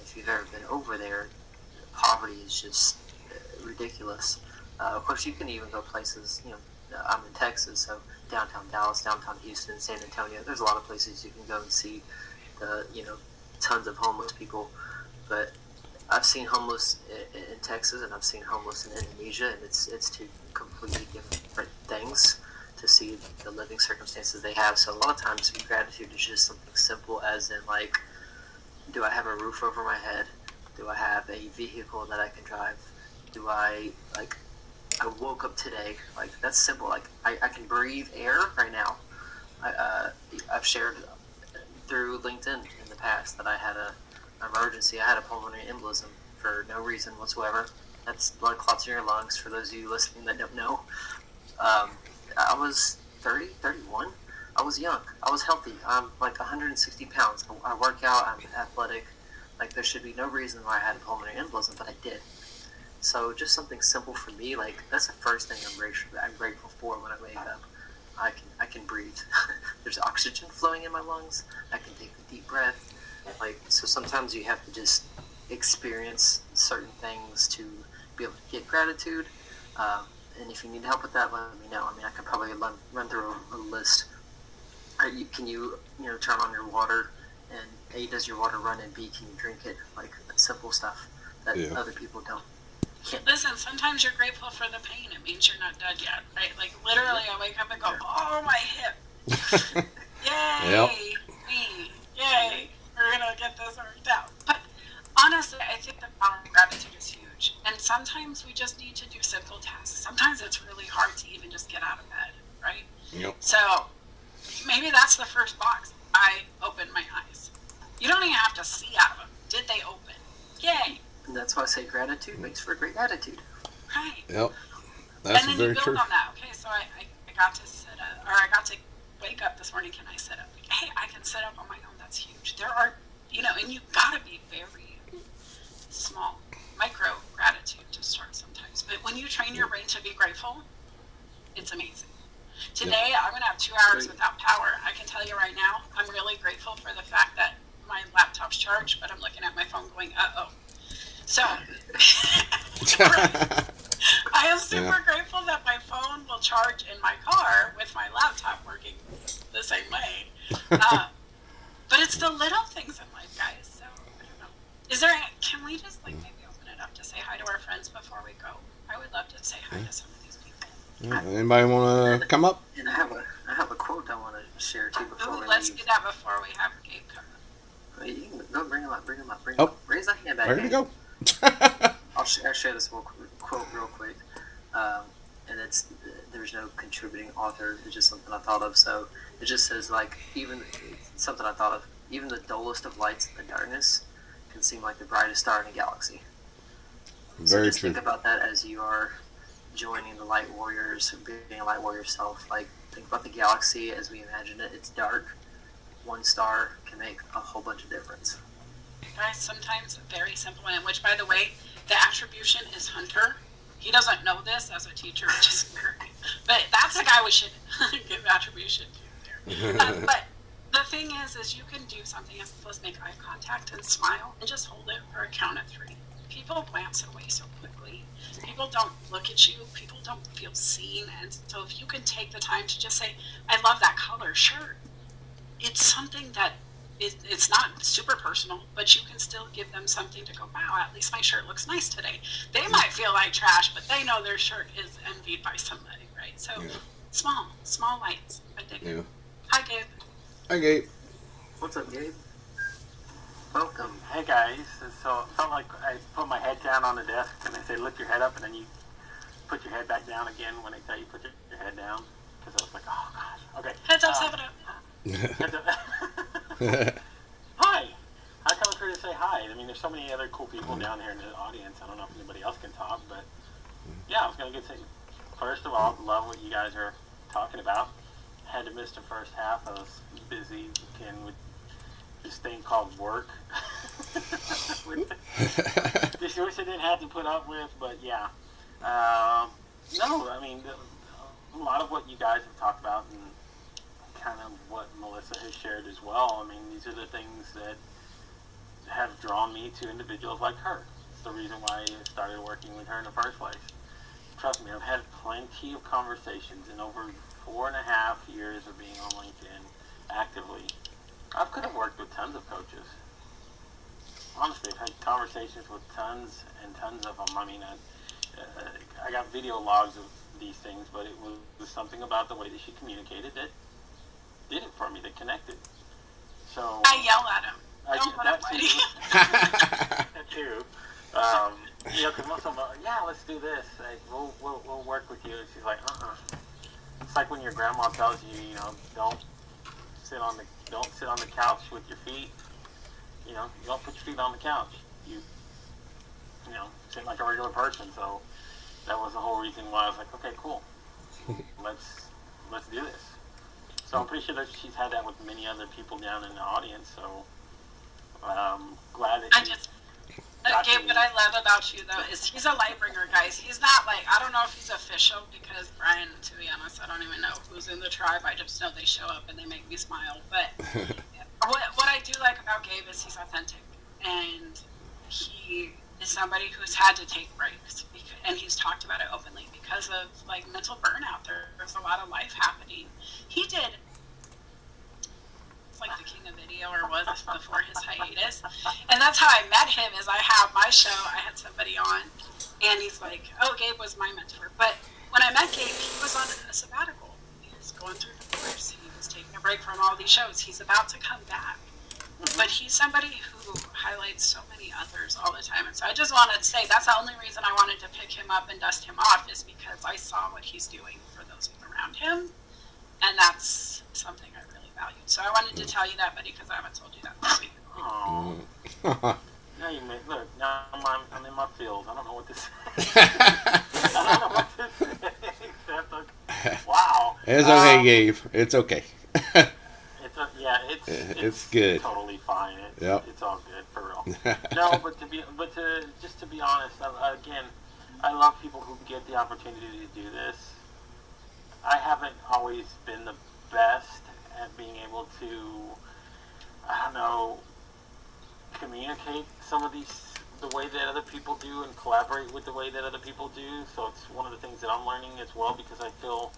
If you've ever been over there, poverty is just ridiculous. Of course, you can even go places, I'm in Texas, so downtown Dallas, downtown Houston, San Antonio, there's a lot of places you can go and see tons of homeless people. But I've seen homeless in Texas and I've seen homeless in Indonesia, and it's two completely different things to see the living circumstances they have. So a lot of times gratitude is just something simple as in like, do I have a roof over my head? Do I have a vehicle that I can drive? Do I woke up today, like that's simple. Like I can breathe air right now. I've shared through LinkedIn in the past that I had an emergency. I had a pulmonary embolism for no reason whatsoever. That's blood clots in your lungs. For those of you listening that don't know, I was 30, 31. I was young. I was healthy. I'm like 160 pounds. I work out. I'm athletic. Like, there should be no reason why I had a pulmonary embolism, but I did. So just something simple for me, like, that's the first thing I'm grateful for when I wake up. I can breathe. There's oxygen flowing in my lungs. I can take a deep breath. Like, so sometimes you have to just experience certain things to be able to get gratitude. And if you need help with that, let me know. I mean, I could probably run through a list. Can you turn on your water, and A, does your water run, and B, can you drink it? Like, simple stuff that other people don't. Listen, sometimes you're grateful for the pain. It means you're not done yet, right? Like, literally, I wake up and go, oh, my hip. Yay, me. Yay. We're going to get this worked out. But honestly, I think the power of gratitude is huge. And sometimes we just need to do simple tasks. Sometimes it's really hard to even just get out of bed, right? Yep. So maybe that's the first box. I opened my eyes. You don't even have to see out of them. Did they open? Yay. And that's why I say gratitude makes for a great attitude. Right. Yep. That's and then very you build true. on that. Okay, so I got to sit up, or I got to wake up this morning. Can I sit up? Like, hey, I can sit up on my own. That's huge. There are, and you gotta be very small, micro gratitude to start sometimes. But when you train your brain to be grateful, it's amazing. Today, I'm gonna have 2 hours without power. I can tell you right now, I'm really grateful for the fact that my laptop's charged, but I'm looking at my phone going, uh-oh. So, I am super grateful that my phone will charge in my car with my laptop working the same way. But it's the little things in life, guys. So, I don't know. Can we just maybe open it up to say hi to our friends before we go? I would love to say hi to some of these people. Anybody want to come up? And I have a quote I want to share too before we let's leave. do that before we have Gabe come up. You can go bring him up. Raise that hand back. Ready to go. I'll share this quote real quick. And there's no contributing author. It's just something I thought of. So it just says, even the dullest of lights in the darkness can seem like the brightest star in a galaxy. So just think about that as you are joining the Light Warriors, being a Light Warrior yourself. Think about the galaxy as we imagine it. It's dark. One star can make a whole bunch of difference. Guys, sometimes very simple, and which, by the way, the attribution is Hunter. He doesn't know this as a teacher, which is weird. But that's the guy we should give attribution to there. But the thing is you can do something as simple as make eye contact and smile and just hold it for a count of 3. People glance away so quickly. People don't look at you. People don't feel seen. And so if you can take the time to just say, I love that color shirt. It's something that it's not super personal, but you can still give them something to go, wow, at least my shirt looks nice today. They might feel like trash, but they know their shirt is envied by somebody, right? So small lights. I dig it. Hi, Gabe. Hi, Gabe. What's up, Gabe? Welcome. Hey, guys. So it felt like I put my head down on the desk, and they say, lift your head up, and then you put your head back down again when they tell you put your head down. Because I was like, oh, gosh. Okay. Heads up, 7 up. Hi. I come through to say hi. I mean, there's so many other cool people down here in the audience. I don't know if anybody else can talk, but yeah, I was going to say, first of all, love what you guys are talking about. Had to miss the first half. I was busy again with this thing called work. This wish I didn't have to put up with, but yeah. No, I mean, a lot of what you guys have talked about and kind of what Melissa has shared as well. I mean, these are the things that have drawn me to individuals like her. It's the reason why I started working with her in the first place. Trust me, I've had plenty of conversations in over 4.5 years of being on LinkedIn actively. I could have worked with tons of coaches. Honestly, I've had conversations with tons and tons of them. I mean, I got video logs of these things, but it was something about the way that she communicated that did it for me, that connected. So I yell at him. Don't let him that too. Because most of them, let's do this. We'll work with you. And she's like, It's like when your grandma tells you, don't sit on the couch with your feet. You don't put your feet on the couch. You sit like a regular person. So that was the whole reason why I was like, okay, cool. let's do this. So I'm pretty sure that she's had that with many other people down in the audience. So glad that Gabe, what I love about you though is he's a light bringer, guys. He's not like, I don't know if he's official because Bryan, to be honest, I don't even know who's in the tribe. I just know they show up and they make me smile. But what I do like about Gabe is he's authentic, and he is somebody who's had to take breaks, and he's talked about it openly because of like mental burnout. There's a lot of life happening. He did. Like the king of video, or was before his hiatus, and that's how I met him. Is I have my show, I had somebody on, and he's like, oh, Gabe was my mentor. But when I met Gabe, he was on a sabbatical. He was going through divorce. He was taking a break from all these shows. He's about to come back, but he's somebody who highlights so many others all the time. And so I just wanted to say that's the only reason I wanted to pick him up and dust him off, is because I saw what he's doing for those around him, and that's something I really valued. So I wanted to tell you that, buddy, because I haven't told you that this week. Oh. Now you make, look, now I'm in my feels. I don't know what to say. I don't know what to say. Except, wow. It's okay, Gabe. It's okay. It's good. Totally fine. It's all good for real. No, but to be honest, again, I love people who get the opportunity to do this. I haven't always been the best at being able to, I don't know, communicate some of these the way that other people do and collaborate with the way that other people do. So it's one of the things that I'm learning as well, because I feel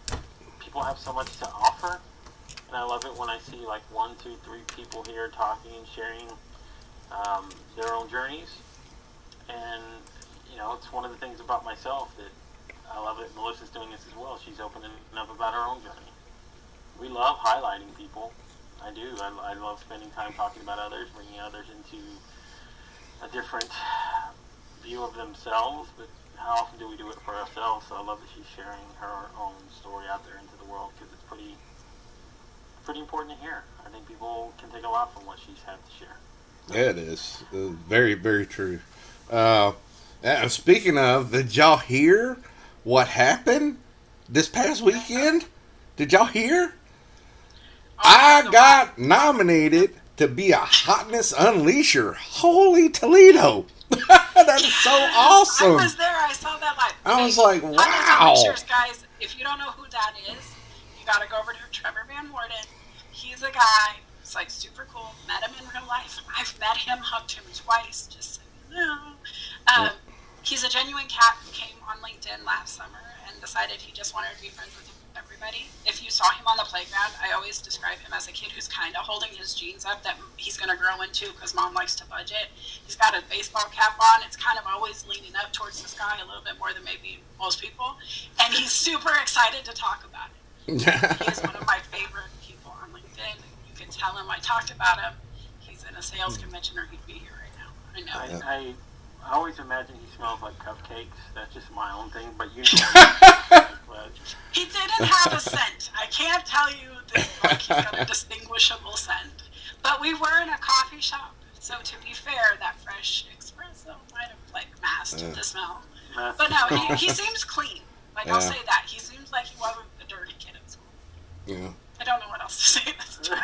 people have so much to offer, and I love it when I see like 1, 2, 3 people here talking and sharing their own journeys. And it's one of the things about myself that I love it. Melissa's doing this as well. She's opening up about her own journey. We love highlighting people. I do. I love spending time talking about others, bringing others into a different view of themselves. But how often do we do it for ourselves? So I love that she's sharing her own story out there into the world, because it's pretty important to hear. I think people can take a lot from what she's had to share. Yeah, it is. Very, very true. Speaking of, did y'all hear what happened this past weekend? Did y'all hear? I got nominated to be a Hotness Unleasher. Holy Toledo. That is so awesome. I was there. I saw that live. I was like, wow. Hotness Unleashers, guys, if you don't know who that is, you got to go over to Trevor Van Worden. He's a guy. It's like super cool. Met him in real life. I've met him, hugged him twice, just so you know. He's a genuine cat who came on LinkedIn last summer and decided he just wanted to be friends with everybody. If you saw him on the playground, I always describe him as a kid who's kind of holding his jeans up that he's going to grow into because mom likes to budget. He's got a baseball cap on. It's kind of always leaning up towards the sky a little bit more than maybe most people. And he's super excited to talk about it. He's one of my favorite people on LinkedIn. You can tell him I talked about him. He's in a sales convention, or he'd be here right now. I know. I always imagine he smells like cupcakes. That's just my own thing, but you know. He didn't have a scent. I can't tell you that he's got a distinguishable scent. But we were in a coffee shop, so to be fair, that fresh espresso might have masked the smell. But no, he seems clean. I'll say that. He seems like he wasn't the dirty kid at school. Yeah. I don't know what else to say. That's true.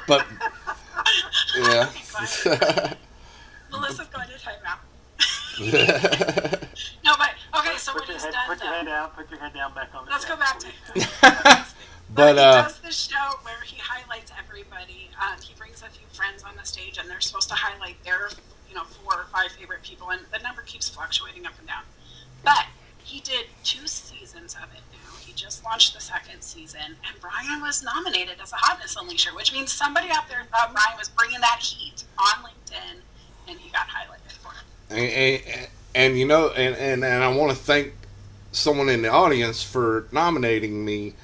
But yeah. Melissa's going to time out. No, but okay, so when he's done, put your head down back on the let's desk, go back to please. But he does this show where he highlights everybody. He brings a few friends on the stage, and they're supposed to highlight their 4 or 5 favorite people, and the number keeps fluctuating up and down. But he did 2 seasons of it now. He just launched the 2nd season, and Bryan was nominated as a Hotness Unleasher, which means somebody out there thought Bryan was bringing that heat on LinkedIn, and he got highlighted for it. And I want to thank someone in the audience for nominating me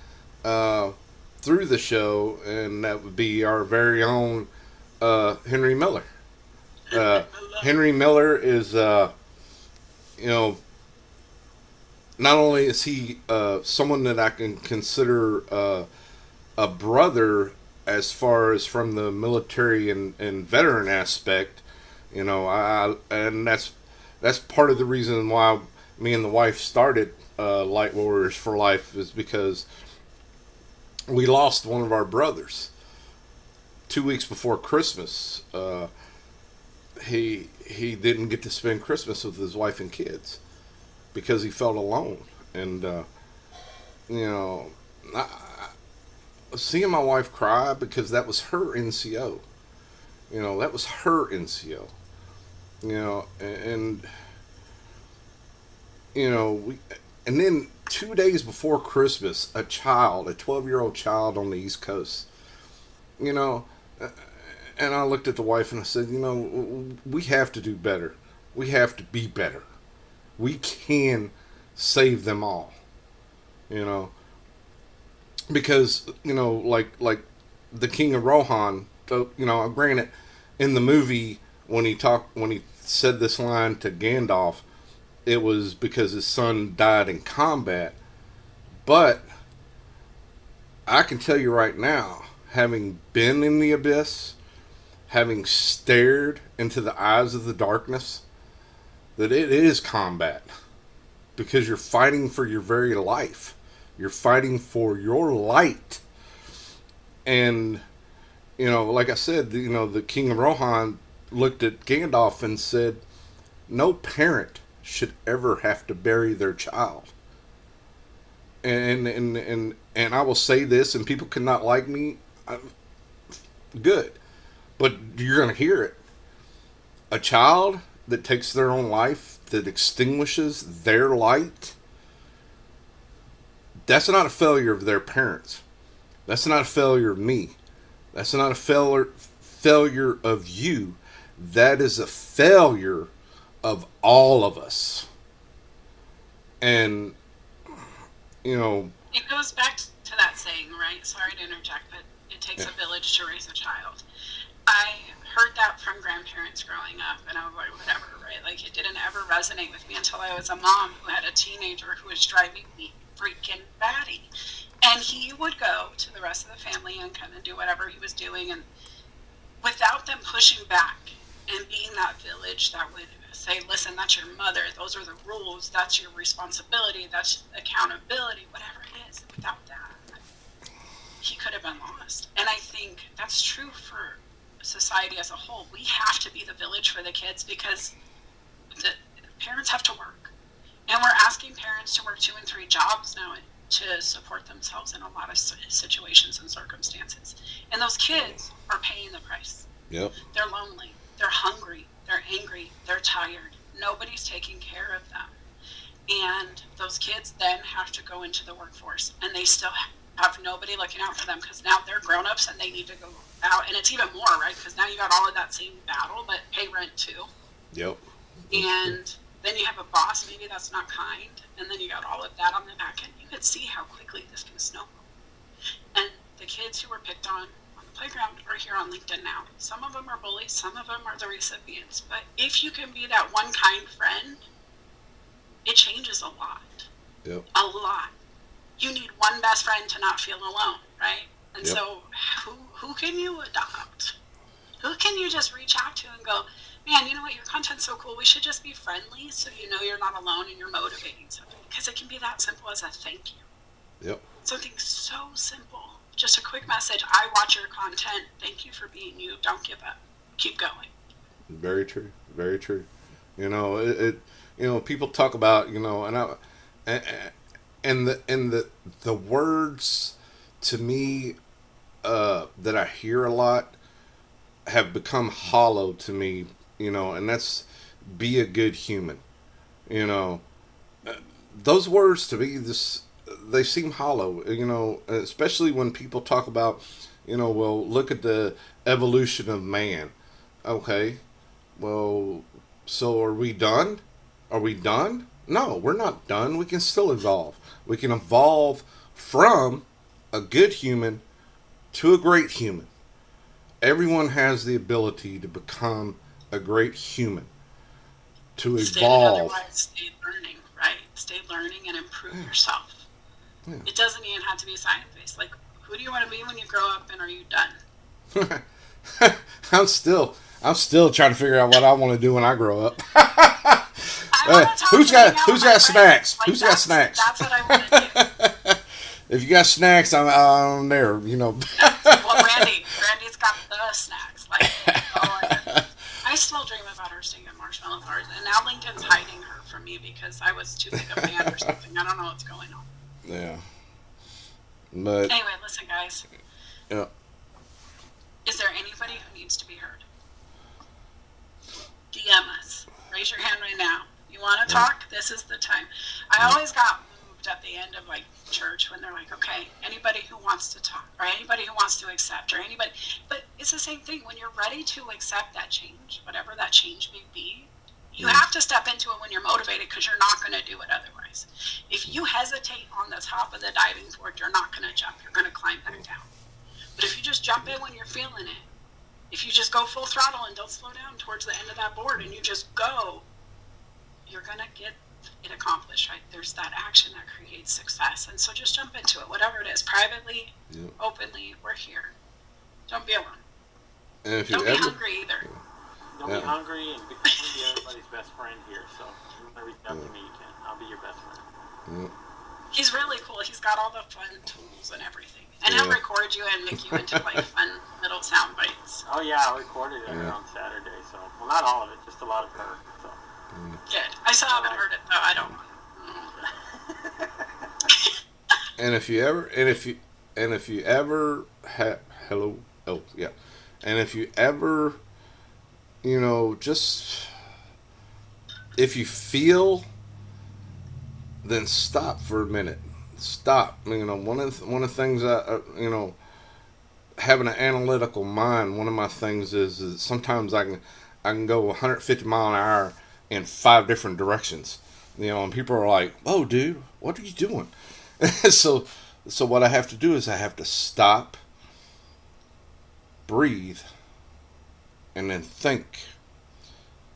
through the show, and that would be our very own Henry Miller. Henry Miller is, not only is he someone that I can consider a brother as far as from the military and veteran aspect, and that's part of the reason why me and the wife started Light Warriors for Life, is because we lost one of our brothers 2 weeks before Christmas. He didn't get to spend Christmas with his wife and kids because he felt alone. And you know, seeing my wife cry, because that was her NCO. You know, that was her NCO. You know, and you know, and then 2 days before Christmas, a 12-year-old child on the East Coast, you know, and I looked at the wife and I said, you know, we have to do better. We have to be better. We can save them all, you know, because, you know, like the King of Rohan, you know, granted, in the movie when he said this line to Gandalf, it was because his son died in combat. But I can tell you right now, having been in the abyss, having stared into the eyes of the darkness, that it is combat. Because you're fighting for your very life. You're fighting for your light. And, you know, like I said, you know, the King of Rohan looked at Gandalf and said, no parent should ever have to bury their child. And I will say this, and people cannot like me. Good. But you're going to hear it. A child that takes their own life, that extinguishes their light, that's not a failure of their parents. That's not a failure of me. That's not a failure of you. That is a failure of all of us. And, you know, it goes back to that saying, right? Sorry to interject, but it takes a village to raise a child. I heard that from grandparents growing up, and I was like, whatever, right? Like, it didn't ever resonate with me until I was a mom who had a teenager who was driving me freaking batty. And he would go to the rest of the family and kind of do whatever he was doing, and without them pushing back and being that village that would say, listen, that's your mother, those are the rules, that's your responsibility, that's accountability, whatever it is. Without that, he could have been lost. And I think that's true for society as a whole. We have to be the village for the kids, because the parents have to work. And we're asking parents to work 2 and 3 jobs now to support themselves in a lot of situations and circumstances. And those kids are paying the price. Yep. They're lonely. They're hungry. They're angry. They're tired. Nobody's taking care of them. And those kids then have to go into the workforce, and they still have nobody looking out for them, because now they're grown-ups and they need to go out. And it's even more, right? Because now you got all of that same battle, but pay rent too. Yep. And then you have a boss maybe that's not kind, and then you got all of that on the back end. You could see how quickly this can snowball. And the kids who were picked on the playground are here on LinkedIn now. Some of them are bullies, some of them are the recipients. But if you can be that one kind friend, it changes a lot. Yep. A lot. You need one best friend to not feel alone, right? And Yep. so who can you adopt? Who can you just reach out to and go, man, you know what, your content's so cool, we should just be friendly so you know you're not alone and you're motivating something. Because it can be that simple as a thank you. Yep. Something so simple. Just a quick message, I watch your content, thank you for being you, don't give up, keep going. Very true. Very true. You know, it you know, people talk about, you know, and the words to me that I hear a lot have become hollow to me, you know, and that's be a good human. You know, those words to me, they seem hollow, you know, especially when people talk about, you know, well, look at the evolution of man. Okay, well, so are we done? Are we done? No, we're not done. We can still evolve. We can evolve from a good human to a great human. Everyone has the ability to become a great human, to evolve. Otherwise, stay learning, right? Stay learning and improve yourself. Yeah. It doesn't even have to be science-based. Like, who do you want to be when you grow up, and are you done? I'm still trying to figure out what I want to do when I grow up. Who's got snacks? Like, who's got snacks? That's what I want to do. if you got snacks, I'm there. You know. Well, Brandy's got the snacks. Like, oh, I still dream about her singing Marshmallow Flowers, and now Lincoln's hiding her from me because I was too big a fan or something. I don't know what's going on. Yeah. But anyway, listen, guys. Yeah. Is there anybody who needs to be heard? DM us. Raise your hand right now. You want to talk? This is the time. I always got moved at the end of like church when they're like, okay, anybody who wants to talk, or anybody who wants to accept, or anybody. But it's the same thing. When you're ready to accept that change, whatever that change may be, you have to step into it when you're motivated, because you're not going to do it otherwise. If you hesitate on the top of the diving board, you're not going to jump. You're going to climb back down. But if you just jump in when you're feeling it, if you just go full throttle and don't slow down towards the end of that board and you just go, you're going to get it accomplished, right? There's that action that creates success. And so just jump into it, whatever it is, privately, openly, we're here. Don't be alone. And don't be hungry either. Don't be hungry, and because I'm going to be everybody's best friend here. So if you want to reach out to me, you can. I'll be your best friend. He's really cool. He's got all the fun tools and everything. And he'll record you and make you into like fun little sound bites. Oh yeah, I recorded it on Saturday. So, well, not all of it, just a lot of her. So. Good. I still haven't heard it though. I don't. And if you ever have hello, oh yeah, and if you ever, you know, just if you feel, then stop for a minute. Stop. You know, one of the things you know, having an analytical mind. One of my things is sometimes I can go 150 mile an hour in 5 different directions. You know, and people are like, "Oh, dude, what are you doing?" so what I have to do is I have to stop, breathe, and then think.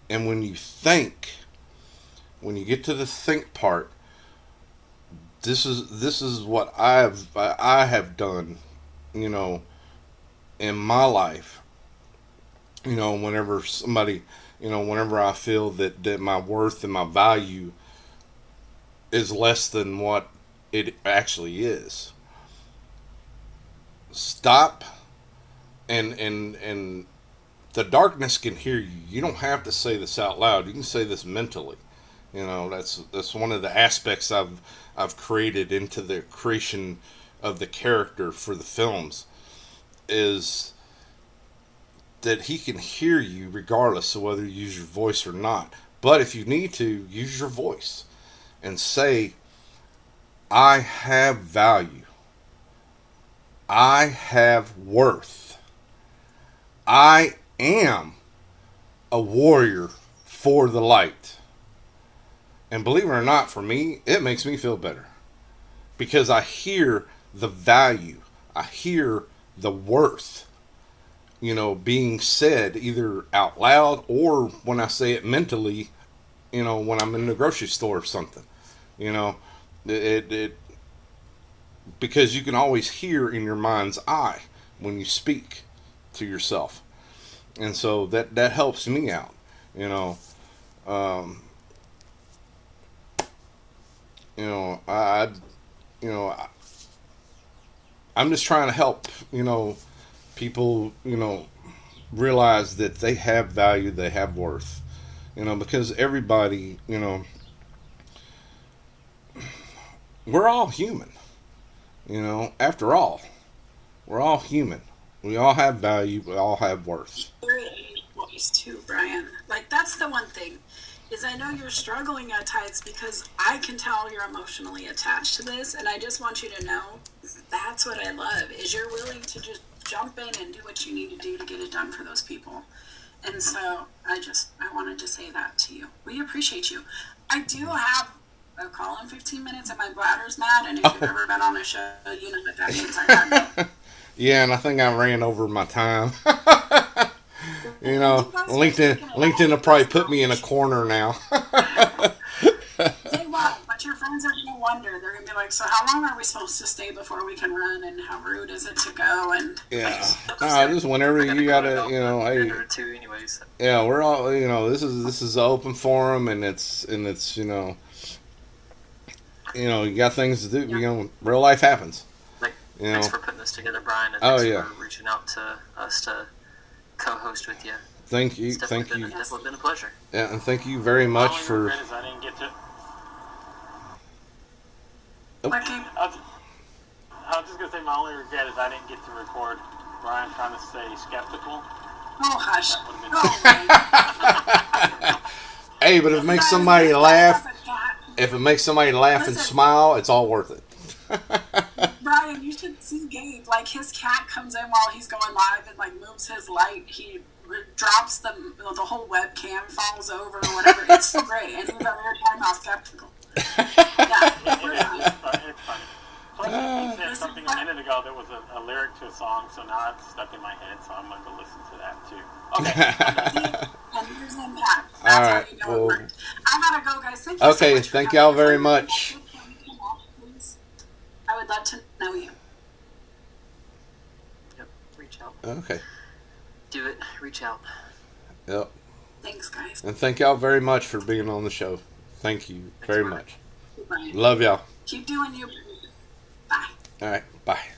And when you think, when you get to the think part, this is what I have done, you know, in my life. You know, whenever somebody, you know, whenever I feel that my worth and my value is less than what it actually is, stop, and the darkness can hear you. You don't have to say this out loud. You can say this mentally. You know, that's one of the aspects I've created into the creation of the character for the films, is that he can hear you regardless of whether you use your voice or not. But if you need to, use your voice and say, I have value. I have worth. I am a warrior for the light. And believe it or not, for me, it makes me feel better. Because I hear the value. I hear the worth, you know, being said either out loud or when I say it mentally, you know, when I'm in the grocery store or something. You know, it because you can always hear in your mind's eye when you speak to yourself. And so that helps me out, you know. I'm just trying to help, you know, people, you know, realize that they have value, they have worth, you know, because everybody, you know, we're all human, you know, after all, we're all human. We all have value, we all have worth. Very voice too, Bryan. Like, that's the one thing. Is I know you're struggling at times because I can tell you're emotionally attached to this, and I just want you to know that's what I love, is you're willing to just jump in and do what you need to do to get it done for those people. And so I wanted to say that to you. We appreciate you. I do have a call in 15 minutes and my bladder's mad, and if you've ever been on a show, you know what that means. I had Yeah, and I think I ran over my time. You know, LinkedIn will probably put me in a corner now. They won't, but your friends are going to wonder. They're going to be like, so how long are we supposed to stay before we can run, and how rude is it to go? And yeah, just whenever you got to, you know, hey, yeah, we're all, you know, this is an open forum, and it's you know, you got things to do. Real life happens. Thanks for putting this together, Brian, and thanks for reaching out to us to co-host with you. Thank you. It's definitely been a pleasure. Yeah, and thank you very much for. I didn't get to. I was just gonna say my only regret is I didn't get to record Brian trying to stay skeptical. Oh hush! Hey, but if it makes somebody laugh, and smile, it's all worth it. Brian, you should see Gabe. Like, his cat comes in while he's going live and like moves his light. He drops the whole webcam, falls over or whatever. It's so great, and he's over here talking about skeptical. Yeah, it's funny. Plus, he said something a minute ago that was a lyric to a song, so now it's stuck in my head, so I'm going to go listen to that too. Okay. And here's impact. That's how you know it worked. I gotta go, guys. Thank you so much. Thank y'all very much. I would love to know you. Yep, reach out. Okay. Do it. Reach out. Yep. Thanks, guys. And thank y'all very much for being on the show. Thank you very much. Brian. Love y'all. Keep doing you. Bye. All right. Bye.